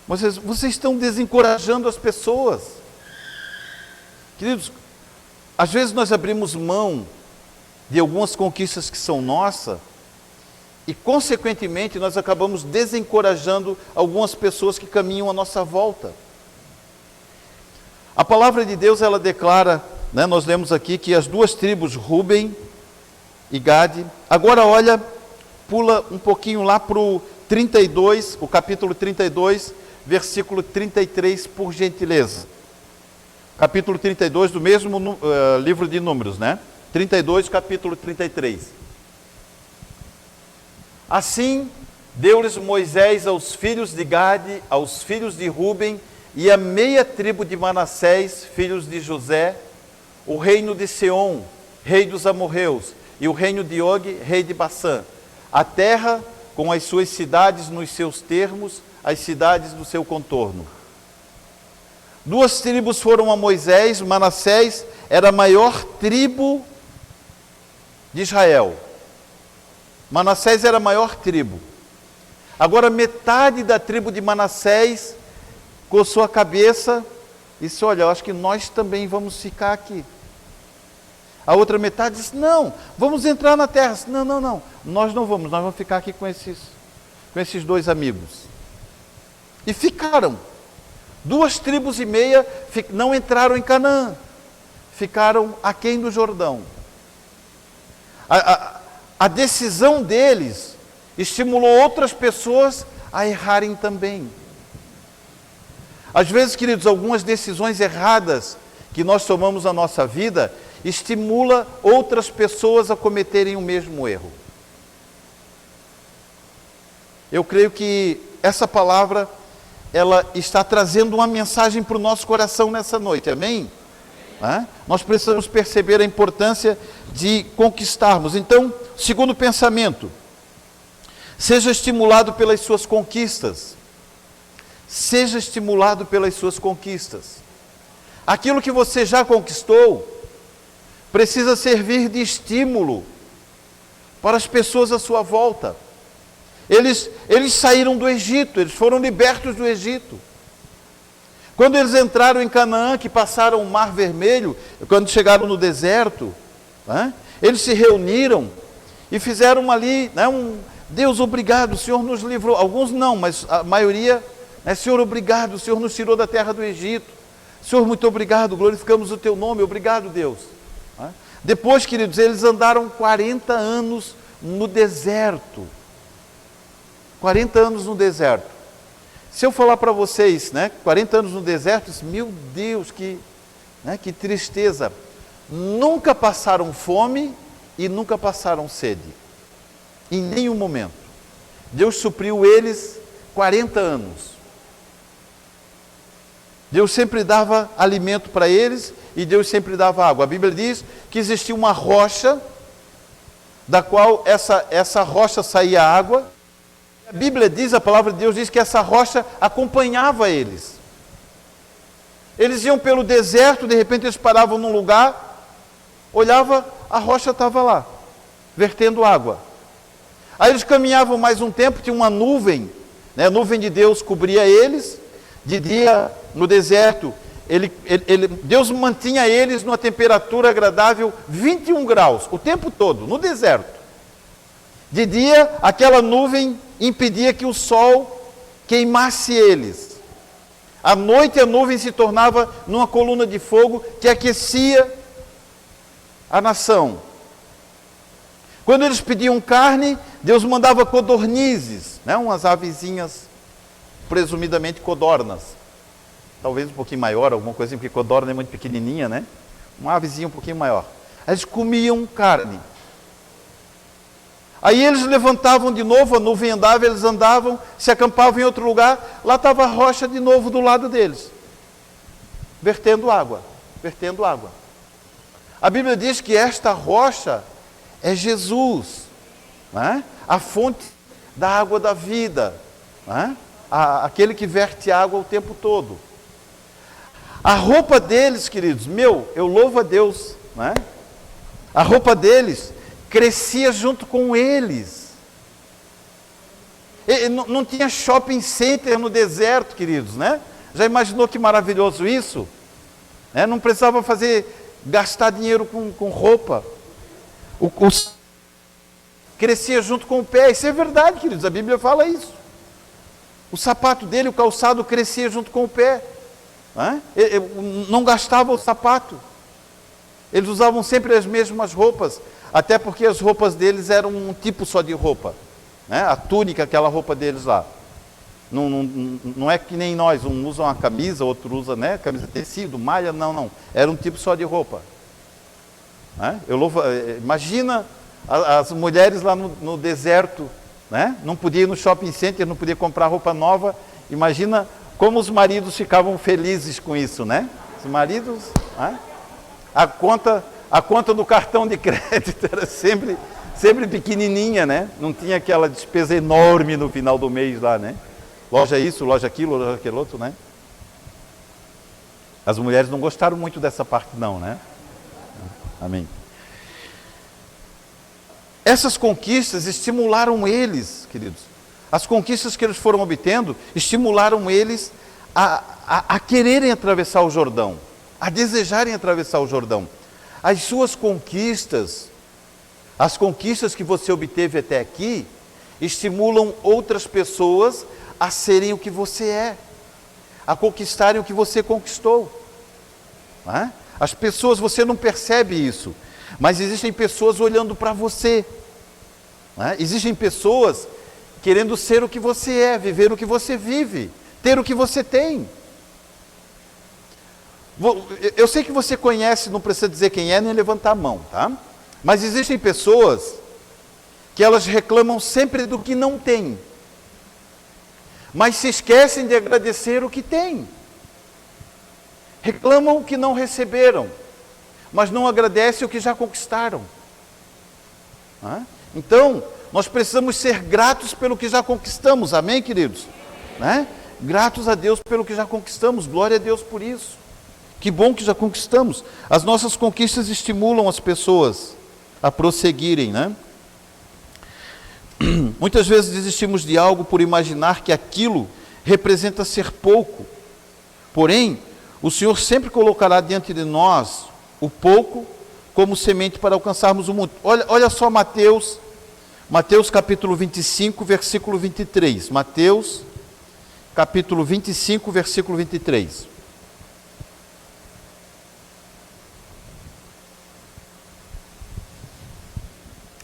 Vocês estão desencorajando as pessoas. Queridos, às vezes nós abrimos mão de algumas conquistas que são nossas, e consequentemente nós acabamos desencorajando algumas pessoas que caminham à nossa volta. A palavra de Deus, ela declara, né, nós lemos aqui que as duas tribos, Ruben e Gade, agora olha, pula um pouquinho lá para o 32, o capítulo 32, versículo 33, por gentileza. Capítulo 32 do mesmo livro de Números, né? 32, capítulo 33. Assim, deu-lhes Moisés aos filhos de Gade, aos filhos de Ruben e a meia tribo de Manassés, filhos de José, o reino de Seom, rei dos amorreus, e o reino de Og, rei de Baçã. A terra com as suas cidades nos seus termos, as cidades do seu contorno. 2 tribos foram a Moisés. Manassés era a maior tribo de Israel. Manassés era a maior tribo. Agora metade da tribo de Manassés coçou a cabeça e disse: olha, eu acho que nós também vamos ficar aqui. A outra metade disse: não, vamos entrar na terra. Disse, não, nós não vamos, nós vamos ficar aqui com esses 2 amigos. E ficaram. 2 tribos e meia não entraram em Canaã, ficaram aquém do Jordão. A decisão deles estimulou outras pessoas a errarem também. Às vezes, queridos, algumas decisões erradas que nós tomamos na nossa vida estimula outras pessoas a cometerem o mesmo erro. Eu creio que essa palavra, ela está trazendo uma mensagem para o nosso coração nessa noite, amém? Nós precisamos perceber a importância de conquistarmos. Então, segundo pensamento, seja estimulado pelas suas conquistas. Seja estimulado pelas suas conquistas. Aquilo que você já conquistou precisa servir de estímulo para as pessoas à sua volta. Eles saíram do Egito, eles foram libertos do Egito. Quando eles entraram em Canaã, que passaram o Mar Vermelho, quando chegaram no deserto, eles se reuniram e fizeram ali, Deus, obrigado, o Senhor nos livrou. Alguns não, mas a maioria, Senhor, obrigado, o Senhor nos tirou da terra do Egito. Senhor, muito obrigado, glorificamos o teu nome, obrigado, Deus. Depois, queridos, eles andaram 40 anos no deserto. 40 anos no deserto. Se eu falar para vocês, 40 anos no deserto, meu Deus, que tristeza. Nunca passaram fome e nunca passaram sede. Em nenhum momento. Deus supriu eles 40 anos. Deus sempre dava alimento para eles e Deus sempre dava água. A Bíblia diz que existia uma rocha, da qual essa rocha saía água. A Bíblia diz, a palavra de Deus diz que essa rocha acompanhava eles. Eles iam pelo deserto, de repente eles paravam num lugar, olhava, a rocha estava lá, vertendo água. Aí eles caminhavam mais um tempo, tinha uma nuvem, a nuvem de Deus cobria eles. De dia, no deserto, Deus mantinha eles numa temperatura agradável, 21 graus, o tempo todo, no deserto. De dia, aquela nuvem impedia que o sol queimasse eles. À noite, a nuvem se tornava numa coluna de fogo que aquecia a nação. Quando eles pediam carne, Deus mandava codornizes, umas avezinhas, presumidamente codornas. Talvez um pouquinho maior, alguma coisa, porque codorna é muito pequenininha, Uma avezinha um pouquinho maior. Eles comiam carne. Aí eles levantavam de novo, a nuvem andava, eles andavam, se acampavam em outro lugar, lá estava a rocha de novo do lado deles, vertendo água. A Bíblia diz que esta rocha é Jesus, a fonte da água da vida, aquele que verte água o tempo todo. A roupa deles, queridos, eu louvo a Deus, a roupa deles crescia junto com eles. Não tinha shopping center no deserto, queridos, Já imaginou que maravilhoso isso? Não precisava gastar dinheiro com roupa. Crescia junto com o pé. Isso é verdade, queridos, a Bíblia fala isso. O sapato dele, o calçado, crescia junto com o pé. Não gastava o sapato. Eles usavam sempre as mesmas roupas, até porque as roupas deles eram um tipo só de roupa. A túnica, aquela roupa deles lá. Não é que nem nós, um usa uma camisa, outro usa camisa de tecido, malha, não. Era um tipo só de roupa. Imagina as mulheres lá no deserto, não podia ir no shopping center, não podia comprar roupa nova. Imagina como os maridos ficavam felizes com isso, Os maridos, a a conta do cartão de crédito era sempre pequenininha, né? Não tinha aquela despesa enorme no final do mês lá, né? Loja isso, loja aquilo, loja aquele outro, né? As mulheres não gostaram muito dessa parte não, né? Amém. Essas conquistas estimularam eles, queridos. As conquistas que eles foram obtendo estimularam eles a quererem atravessar o Jordão, a desejarem atravessar o Jordão. As suas conquistas, as conquistas que você obteve até aqui, estimulam outras pessoas a serem o que você é, a conquistarem o que você conquistou. Não é? As pessoas, você não percebe isso, mas existem pessoas olhando para você. Não é? Existem pessoas querendo ser o que você é, viver o que você vive, ter o que você tem. Eu sei que você conhece, não precisa dizer quem é, nem levantar a mão, tá? Mas existem pessoas que elas reclamam sempre do que não têm, mas se esquecem de agradecer o que têm. Reclamam o que não receberam, mas não agradecem o que já conquistaram. Né? Então, nós precisamos ser gratos pelo que já conquistamos, amém, queridos? Né? Gratos a Deus pelo que já conquistamos, glória a Deus por isso. Que bom que já conquistamos. As nossas conquistas estimulam as pessoas a prosseguirem, né? Muitas vezes desistimos de algo por imaginar que aquilo representa ser pouco. Porém, o Senhor sempre colocará diante de nós o pouco como semente para alcançarmos o muito. Olha só Mateus capítulo 25, versículo 23. Mateus capítulo 25, versículo 23.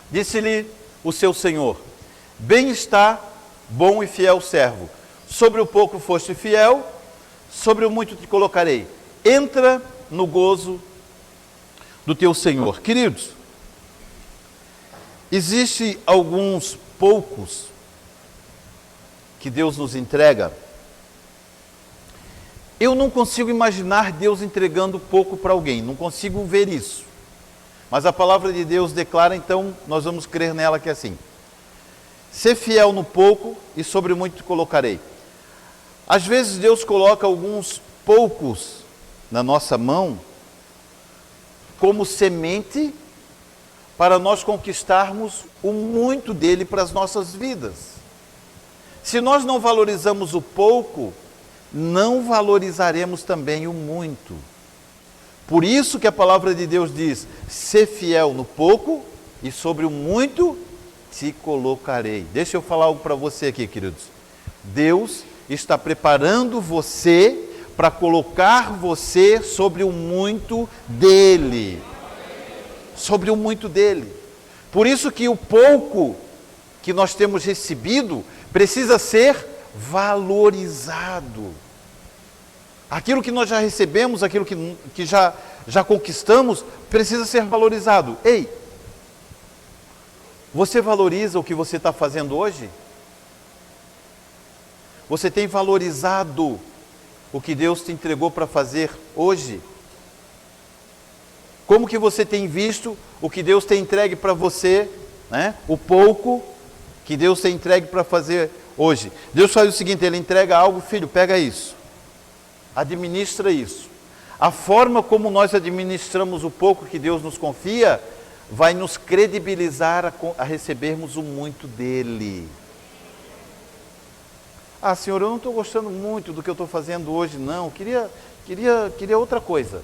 Disse-lhe o seu senhor: bem está, bom e fiel servo. Sobre o pouco foste fiel, sobre o muito te colocarei. Entra no gozo do teu Senhor. Queridos, existem alguns poucos que Deus nos entrega. Eu não consigo imaginar Deus entregando pouco para alguém, não consigo ver isso. Mas a palavra de Deus declara, então, nós vamos crer nela que é assim: ser fiel no pouco e sobre muito te colocarei. Às vezes Deus coloca alguns poucos na nossa mão como semente para nós conquistarmos o muito dele para as nossas vidas. Se nós não valorizamos o pouco, não valorizaremos também o muito. Por isso que a palavra de Deus diz: ser fiel no pouco e sobre o muito te colocarei. Deixa eu falar algo para você aqui, queridos. Deus está preparando você para colocar você sobre o muito dele. Sobre o muito dele. Por isso que o pouco que nós temos recebido precisa ser valorizado. Aquilo que nós já recebemos, aquilo que já conquistamos, precisa ser valorizado. Ei, você valoriza o que você está fazendo hoje? Você tem valorizado o que Deus te entregou para fazer hoje? Como que você tem visto o que Deus tem entregue para você, né? O pouco que Deus tem entregue para fazer hoje? Deus faz o seguinte, Ele entrega algo: filho, pega isso, administra isso. A forma como nós administramos o pouco que Deus nos confia vai nos credibilizar a recebermos o muito dele. Ah, Senhor, eu não estou gostando muito do que eu estou fazendo hoje, não. Queria outra coisa.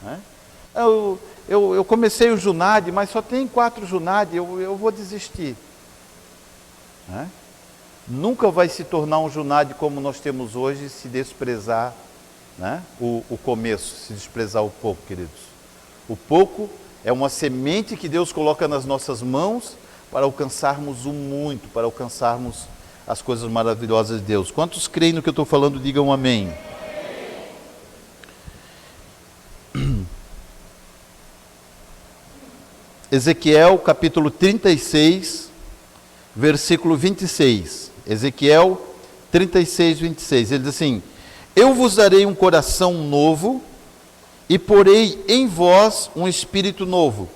Né? Eu comecei o Junad, mas só tem 4 Junad, eu vou desistir. Né? Nunca vai se tornar um Junad como nós temos hoje se desprezar, né? o começo, se desprezar o pouco, queridos. O pouco é uma semente que Deus coloca nas nossas mãos para alcançarmos o muito, para alcançarmos as coisas maravilhosas de Deus. Quantos creem no que eu estou falando, digam amém. Ezequiel capítulo 36, versículo 26. Ezequiel 36, 26. Ele diz assim: eu vos darei um coração novo e porei em vós um espírito novo.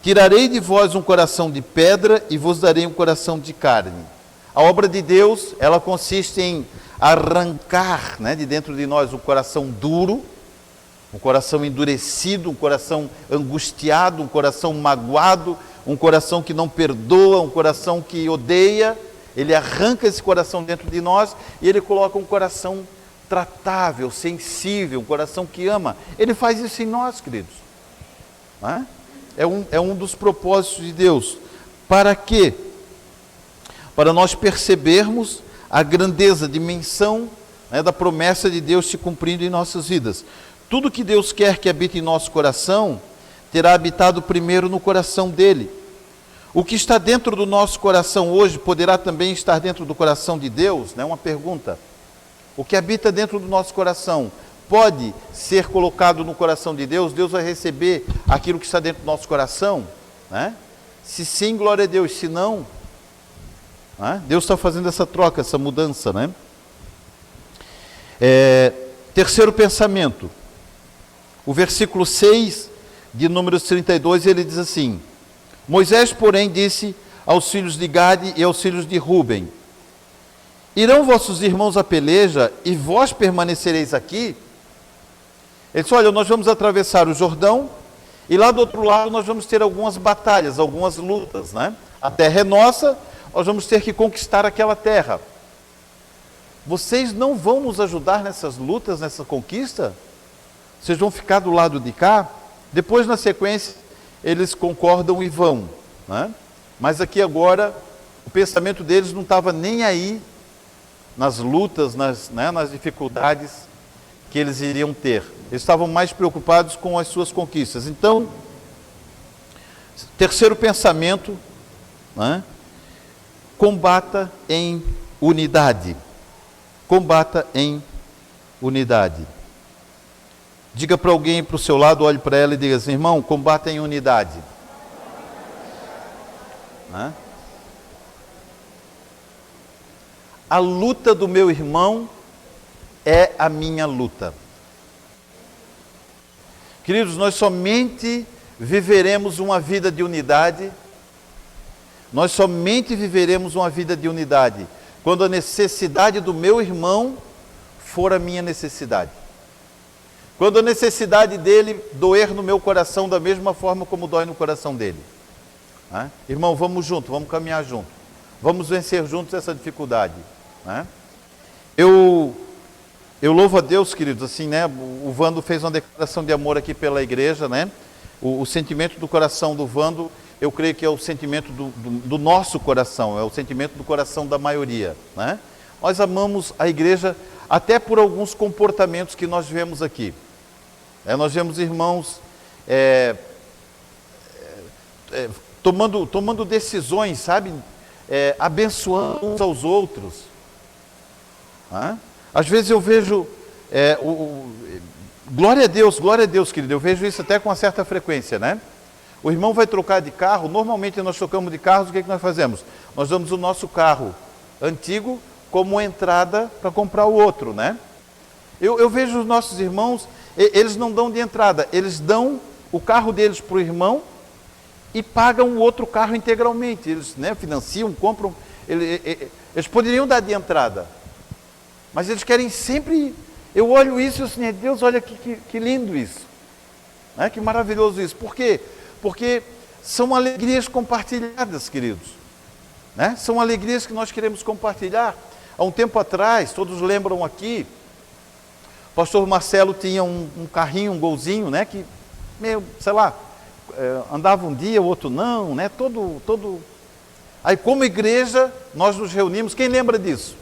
Tirarei de vós um coração de pedra e vos darei um coração de carne. A obra de Deus, ela consiste em arrancar, né, de dentro de nós um coração duro, um coração endurecido, um coração angustiado, um coração magoado, um coração que não perdoa, um coração que odeia. Ele arranca esse coração dentro de nós e ele coloca um coração tratável, sensível, um coração que ama. Ele faz isso em nós, queridos. Não é? É um dos propósitos de Deus. Para quê? Para nós percebermos a grandeza, a dimensão, né, da promessa de Deus se cumprindo em nossas vidas. Tudo que Deus quer que habite em nosso coração, terá habitado primeiro no coração dele. O que está dentro do nosso coração hoje, poderá também estar dentro do coração de Deus? Né? Uma pergunta. O que habita dentro do nosso coração pode ser colocado no coração de Deus? Deus vai receber aquilo que está dentro do nosso coração? Né? Se sim, glória a Deus. Se não, né? Deus está fazendo essa troca, essa mudança. Né? Terceiro pensamento. O versículo 6 de Números 32, ele diz assim: Moisés, porém, disse aos filhos de Gade e aos filhos de Ruben: Irão vossos irmãos à peleja e vós permanecereis aqui? Ele disse: olha, nós vamos atravessar o Jordão e lá do outro lado nós vamos ter algumas batalhas, algumas lutas, né? A terra é nossa, nós vamos ter que conquistar aquela terra. Vocês não vão nos ajudar nessas lutas, nessa conquista? Vocês vão ficar do lado de cá? Depois, na sequência, eles concordam e vão, né? Mas aqui agora, o pensamento deles não estava nem aí nas lutas, nas dificuldades que eles iriam ter. Eles estavam mais preocupados com as suas conquistas. Então, terceiro pensamento, né? Combata em unidade. Combata em unidade. Diga para alguém para o seu lado, olhe para ela e diga assim: irmão, combata em unidade. Né? A luta do meu irmão é a minha luta. Queridos, nós somente viveremos uma vida de unidade, nós somente viveremos uma vida de unidade quando a necessidade do meu irmão for a minha necessidade. Quando a necessidade dele doer no meu coração da mesma forma como dói no coração dele. Né? Irmão, vamos junto, vamos caminhar junto. Vamos vencer juntos essa dificuldade. Né? Eu louvo a Deus, queridos, assim, né? O Vando fez uma declaração de amor aqui pela igreja, né? O sentimento do coração do Vando, eu creio que é o sentimento do nosso coração, é o sentimento do coração da maioria. Né? Nós amamos a igreja até por alguns comportamentos que nós vemos aqui. Nós vemos irmãos tomando decisões, sabe? Abençoando uns aos outros. Às vezes eu vejo, glória a Deus, querido, eu vejo isso até com uma certa frequência, né? O irmão vai trocar de carro, normalmente nós trocamos de carros, o que nós fazemos? Nós damos o nosso carro antigo como entrada para comprar o outro, né? Eu vejo os nossos irmãos, eles não dão de entrada, eles dão o carro deles para o irmão e pagam o outro carro integralmente. Eles, né, financiam, compram, eles poderiam dar de entrada, mas eles querem sempre. Eu olho isso e eu assim, Deus, olha que lindo isso, né? Que maravilhoso isso. Por quê? Porque são alegrias compartilhadas, queridos, né? São alegrias que nós queremos compartilhar. Há um tempo atrás, todos lembram aqui, o pastor Marcelo tinha um carrinho, um golzinho, né? Que, sei lá, andava um dia, o outro não, né? Todo. Aí, como igreja, nós nos reunimos. Quem lembra disso,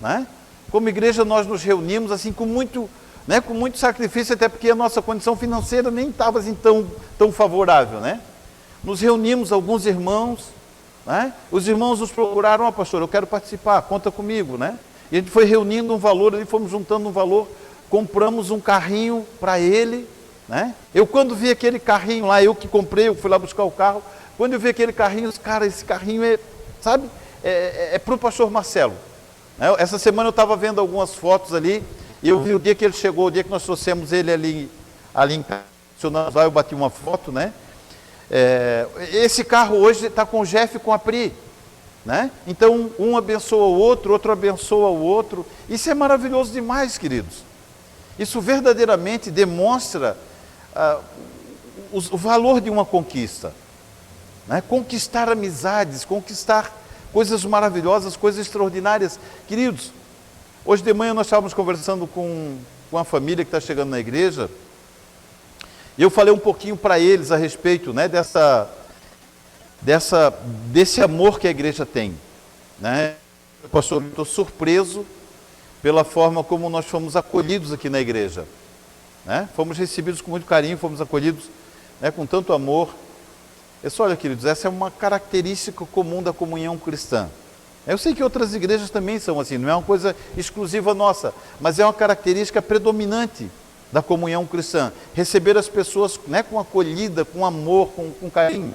né? Como igreja, nós nos reunimos assim com muito sacrifício, até porque a nossa condição financeira nem estava assim tão favorável, né? Nos reunimos, alguns irmãos, né? Os irmãos nos procuraram: pastor, eu quero participar, conta comigo, né? E a gente foi reunindo um valor ali, fomos juntando um valor, compramos um carrinho para ele, né? Eu, quando vi aquele carrinho lá, eu que comprei, eu fui lá buscar o carro, quando eu vi aquele carrinho, cara, esse carrinho é para o pastor Marcelo. Essa semana eu estava vendo algumas fotos ali, e eu vi o dia que ele chegou, o dia que nós trouxemos ele ali ali em casa, lá eu bati uma foto, né? Esse carro hoje está com o Jeff e com a Pri, né? Então, um abençoa o outro abençoa o outro. Isso é maravilhoso demais, queridos. Isso verdadeiramente demonstra o valor de uma conquista, né? Conquistar amizades, conquistar coisas maravilhosas, coisas extraordinárias. Queridos, hoje de manhã nós estávamos conversando com a família que está chegando na igreja, e eu falei um pouquinho para eles a respeito, né, desse amor que a igreja tem, né? Pastor, estou surpreso pela forma como nós fomos acolhidos aqui na igreja, né? Fomos recebidos com muito carinho, fomos acolhidos, né, com tanto amor. Olha, queridos, essa é uma característica comum da comunhão cristã. Eu sei que outras igrejas também são assim, não é uma coisa exclusiva nossa, mas é uma característica predominante da comunhão cristã. Receber as pessoas, né, com acolhida, com amor, com carinho.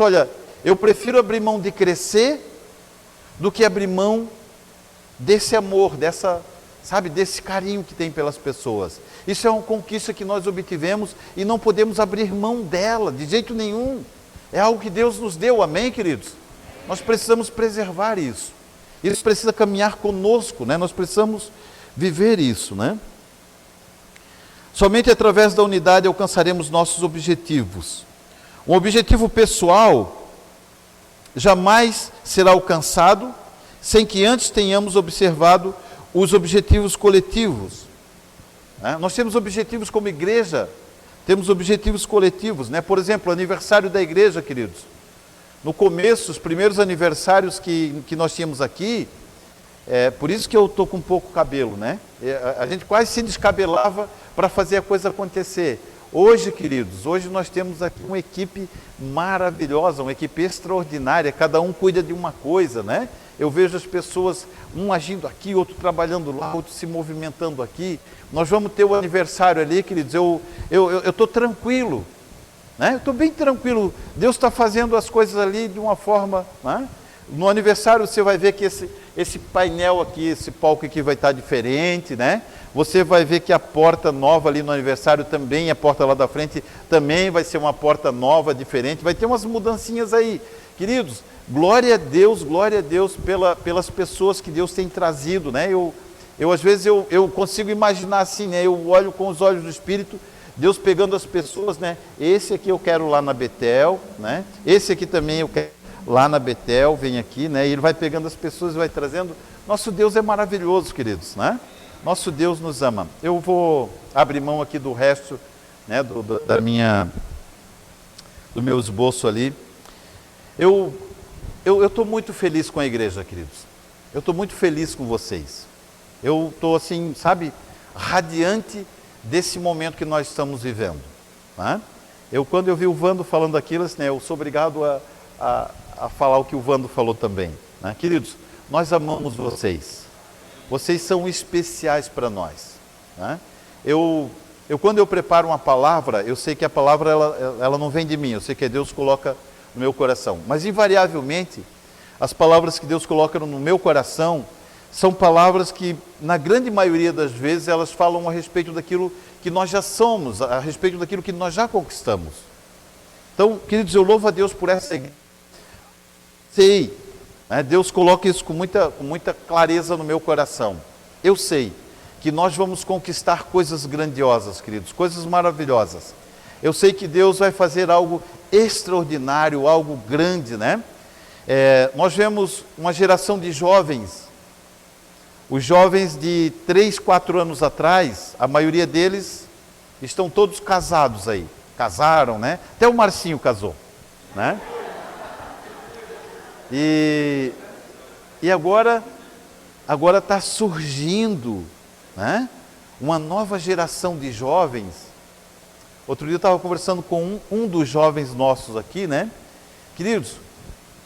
Olha, eu prefiro abrir mão de crescer do que abrir mão desse amor, desse carinho que tem pelas pessoas. Isso é uma conquista que nós obtivemos e não podemos abrir mão dela de jeito nenhum. É algo que Deus nos deu, amém, queridos? Nós precisamos preservar isso. Isso precisa caminhar conosco, né? Nós precisamos viver isso, né? Somente através da unidade alcançaremos nossos objetivos. Um objetivo pessoal jamais será alcançado sem que antes tenhamos observado os objetivos coletivos, né? Nós temos objetivos como igreja, temos objetivos coletivos, né? Por exemplo, o aniversário da igreja, queridos. No começo, os primeiros aniversários que nós tínhamos aqui, por isso que eu estou com um pouco cabelo, né? A gente quase se descabelava para fazer a coisa acontecer. Hoje, queridos, hoje nós temos aqui uma equipe maravilhosa, uma equipe extraordinária, cada um cuida de uma coisa, né? Eu vejo as pessoas, um agindo aqui, outro trabalhando lá, outro se movimentando aqui. Nós vamos ter o aniversário ali, queridos, eu estou tranquilo, né? Eu estou bem tranquilo. Deus está fazendo as coisas ali de uma forma, né? No aniversário você vai ver que esse painel aqui, esse palco aqui vai estar diferente, né? Você vai ver que a porta nova ali no aniversário também, a porta lá da frente também vai ser uma porta nova, diferente. Vai ter umas mudancinhas aí. Queridos, glória a Deus pelas pessoas que Deus tem trazido, né? Às vezes eu consigo imaginar assim, né? Eu olho com os olhos do Espírito, Deus pegando as pessoas, né? Esse aqui eu quero lá na Betel, né? Esse aqui também eu quero lá na Betel, vem aqui, né? E Ele vai pegando as pessoas e vai trazendo. Nosso Deus é maravilhoso, queridos, né? Nosso Deus nos ama. Eu vou abrir mão aqui do resto, né? Do meu esboço ali. Eu estou muito feliz com a igreja, queridos. Eu estou muito feliz com vocês. Eu estou assim, sabe, radiante desse momento que nós estamos vivendo, né? Quando eu vi o Vando falando aquilo, assim, né, eu sou obrigado a falar o que o Vando falou também, né? Queridos, nós amamos vocês. Vocês são especiais para nós, né? Quando eu preparo uma palavra, eu sei que a palavra ela não vem de mim, eu sei que Deus coloca no meu coração. Mas invariavelmente, as palavras que Deus coloca no meu coração são palavras que, na grande maioria das vezes, elas falam a respeito daquilo que nós já somos, a respeito daquilo que nós já conquistamos. Então, queridos, eu louvo a Deus por essa igreja. Sei, né, Deus coloca isso com muita clareza no meu coração. Eu sei que nós vamos conquistar coisas grandiosas, queridos, coisas maravilhosas. Eu sei que Deus vai fazer algo extraordinário, algo grande, né? Nós vemos uma geração de jovens, os jovens de 3, 4 anos atrás, a maioria deles estão todos casados aí, casaram, né? Até o Marcinho casou, né? E agora está surgindo, né, uma nova geração de jovens. Outro dia eu estava conversando com um dos jovens nossos aqui, né? Queridos,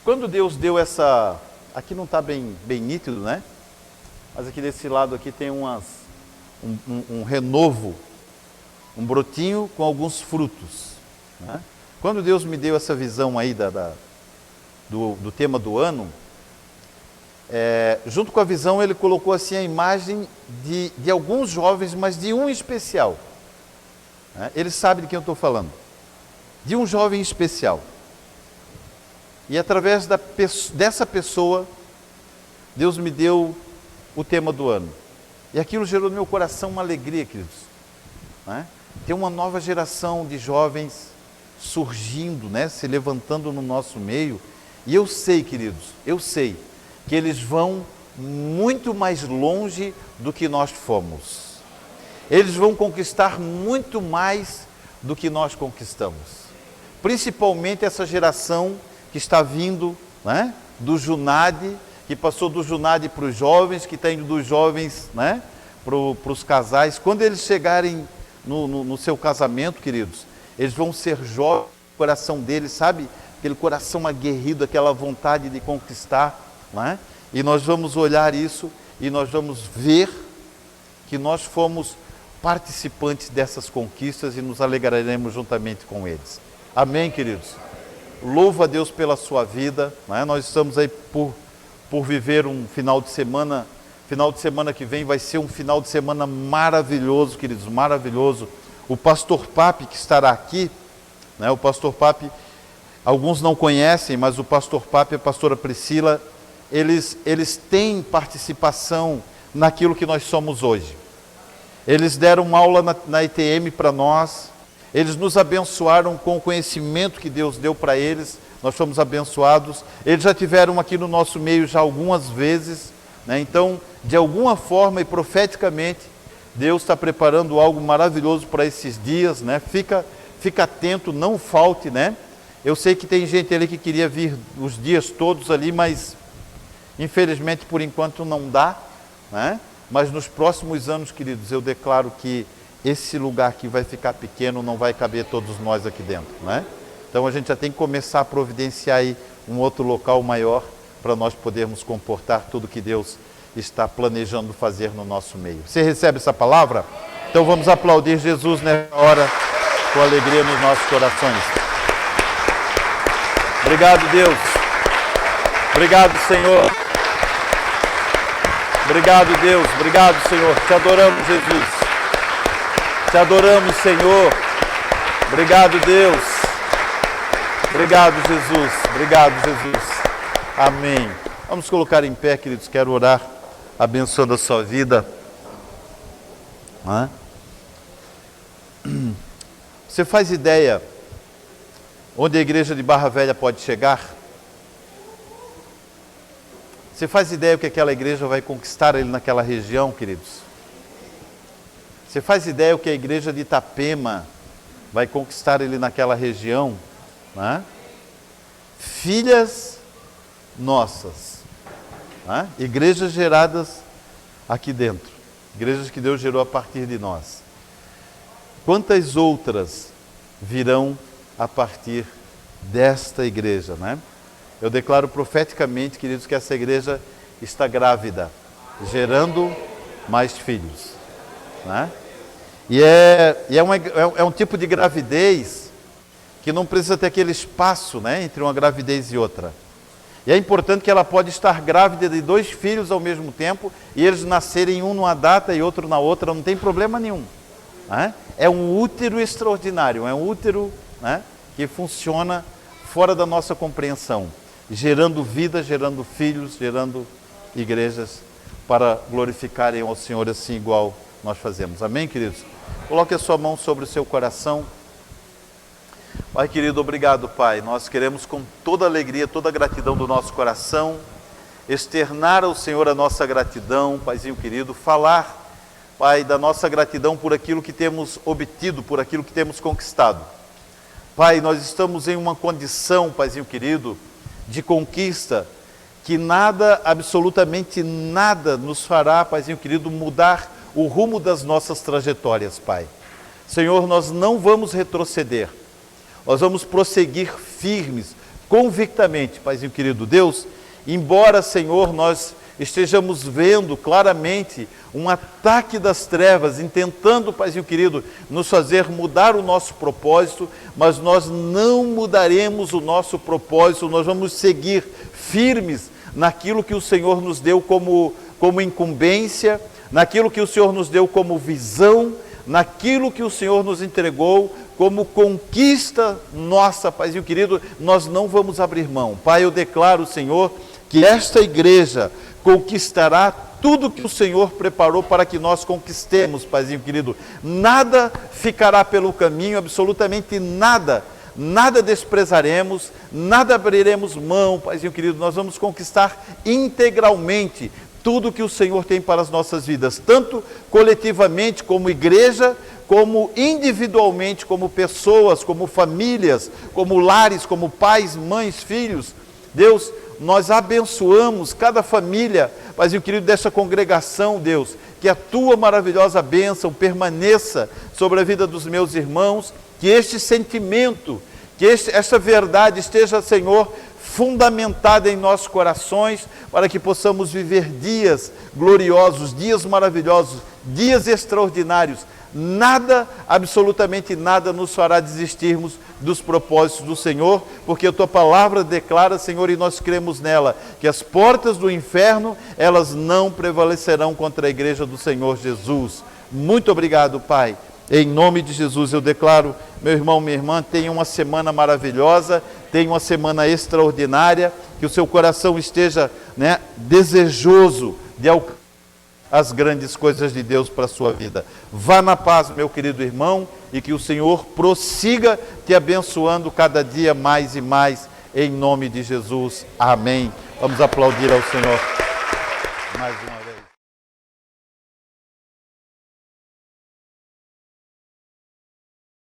quando Deus deu essa... Aqui não está bem nítido, né? Mas aqui desse lado aqui tem um renovo, um brotinho com alguns frutos, né? Quando Deus me deu essa visão aí do tema do ano, junto com a visão Ele colocou assim a imagem de alguns jovens, mas de um especial. né? Ele sabe de quem eu estou falando. De um jovem especial. E através dessa pessoa, Deus me deu o tema do ano. E aquilo gerou no meu coração uma alegria, queridos. Né? Tem uma nova geração de jovens surgindo, né? Se levantando no nosso meio. E eu sei, queridos, eu sei que eles vão muito mais longe do que nós fomos. Eles vão conquistar muito mais do que nós conquistamos. Principalmente essa geração que está vindo, né, do Junad, que passou do Junad para os jovens, que está indo dos jovens, né, para os casais. Quando eles chegarem no seu casamento, queridos, eles vão ser jovens, o coração deles, sabe? Aquele coração aguerrido, aquela vontade de conquistar, né? E nós vamos olhar isso e nós vamos ver que nós fomos participantes dessas conquistas e nos alegraremos juntamente com eles. Amém, queridos? Louvo a Deus pela sua vida, né? Nós estamos aí por viver um final de semana que vem vai ser um final de semana maravilhoso, queridos, maravilhoso. O pastor Papi que estará aqui, né? O pastor Papi, alguns não conhecem, mas o pastor Papi e a pastora Priscila, eles têm participação naquilo que nós somos hoje. Eles deram uma aula na ITM para nós, eles nos abençoaram com o conhecimento que Deus deu para eles, nós fomos abençoados. Eles já tiveram aqui no nosso meio já algumas vezes, né? Então, de alguma forma e profeticamente, Deus está preparando algo maravilhoso para esses dias, né? Fica atento, não falte, né? Eu sei que tem gente ali que queria vir os dias todos ali, mas infelizmente por enquanto não dá, né? Mas nos próximos anos, queridos, eu declaro que esse lugar aqui vai ficar pequeno, não vai caber todos nós aqui dentro, né? Então a gente já tem que começar a providenciar aí um outro local maior para nós podermos comportar tudo que Deus está planejando fazer no nosso meio. Você recebe essa palavra? Então vamos aplaudir Jesus nessa hora com alegria nos nossos corações. Obrigado, Deus. Obrigado, Senhor. Obrigado, Deus. Obrigado, Senhor. Te adoramos, Jesus. Te adoramos, Senhor. Obrigado, Deus. Obrigado, Jesus. Obrigado, Jesus. Amém. Vamos colocar em pé, queridos. Quero orar, abençoando a sua vida. Você faz ideia onde a igreja de Barra Velha pode chegar? Você faz ideia o que aquela igreja vai conquistar ali naquela região, queridos? Você faz ideia o que a igreja de Itapema vai conquistar ali naquela região? Né? Filhas nossas, né? Igrejas geradas aqui dentro, igrejas que Deus gerou a partir de nós. Quantas outras virão a partir desta igreja, né? Eu declaro profeticamente, queridos, que essa igreja está grávida, gerando mais filhos, né? E é um tipo de gravidez que não precisa ter aquele espaço, né, entre uma gravidez e outra. E é importante que ela pode estar grávida de 2 filhos ao mesmo tempo e eles nascerem um numa data e outro na outra, não tem problema nenhum, né? É um útero extraordinário, é um útero, né, que funciona fora da nossa compreensão, gerando vida, gerando filhos, gerando igrejas para glorificarem ao Senhor assim igual nós fazemos. Amém, queridos? Coloque a sua mão sobre o seu coração. Pai querido, obrigado, Pai. Nós queremos com toda alegria, toda a gratidão do nosso coração, externar ao Senhor a nossa gratidão, Paizinho querido, falar, Pai, da nossa gratidão por aquilo que temos obtido, por aquilo que temos conquistado. Pai, nós estamos em uma condição, Paizinho querido, de conquista, que nada, absolutamente nada, nos fará, Paizinho querido, mudar o rumo das nossas trajetórias, Pai. Senhor, nós não vamos retroceder, nós vamos prosseguir firmes, convictamente, Paizinho querido Deus, embora, Senhor, nós estejamos vendo claramente um ataque das trevas, intentando, Paizinho querido, nos fazer mudar o nosso propósito, mas nós não mudaremos o nosso propósito, nós vamos seguir firmes naquilo que o Senhor nos deu como incumbência, naquilo que o Senhor nos deu como visão, naquilo que o Senhor nos entregou como conquista nossa, Paizinho querido, nós não vamos abrir mão. Pai, eu declaro, Senhor, que esta igreja conquistará tudo que o Senhor preparou para que nós conquistemos, Paizinho querido. Nada ficará pelo caminho, absolutamente nada. Nada desprezaremos, nada abriremos mão, Paizinho querido. Nós vamos conquistar integralmente tudo que o Senhor tem para as nossas vidas, tanto coletivamente como igreja, como individualmente, como pessoas, como famílias, como lares, como pais, mães, filhos. Deus, nós abençoamos cada família, Paizinho querido, desta congregação, Deus, que a Tua maravilhosa bênção permaneça sobre a vida dos meus irmãos, que este sentimento, que esta verdade esteja, Senhor, fundamentada em nossos corações, para que possamos viver dias gloriosos, dias maravilhosos, dias extraordinários. Nada, absolutamente nada, nos fará desistirmos dos propósitos do Senhor, porque a Tua palavra declara, Senhor, e nós cremos nela, que as portas do inferno, elas não prevalecerão contra a igreja do Senhor Jesus. Muito obrigado, Pai. Em nome de Jesus eu declaro, meu irmão, minha irmã, tenha uma semana maravilhosa, tenha uma semana extraordinária, que o seu coração esteja, desejoso de alcançar as grandes coisas de Deus para a sua vida. Vá na paz, meu querido irmão, e que o Senhor prossiga te abençoando cada dia mais e mais, em nome de Jesus. Amém. Vamos aplaudir ao Senhor mais uma vez.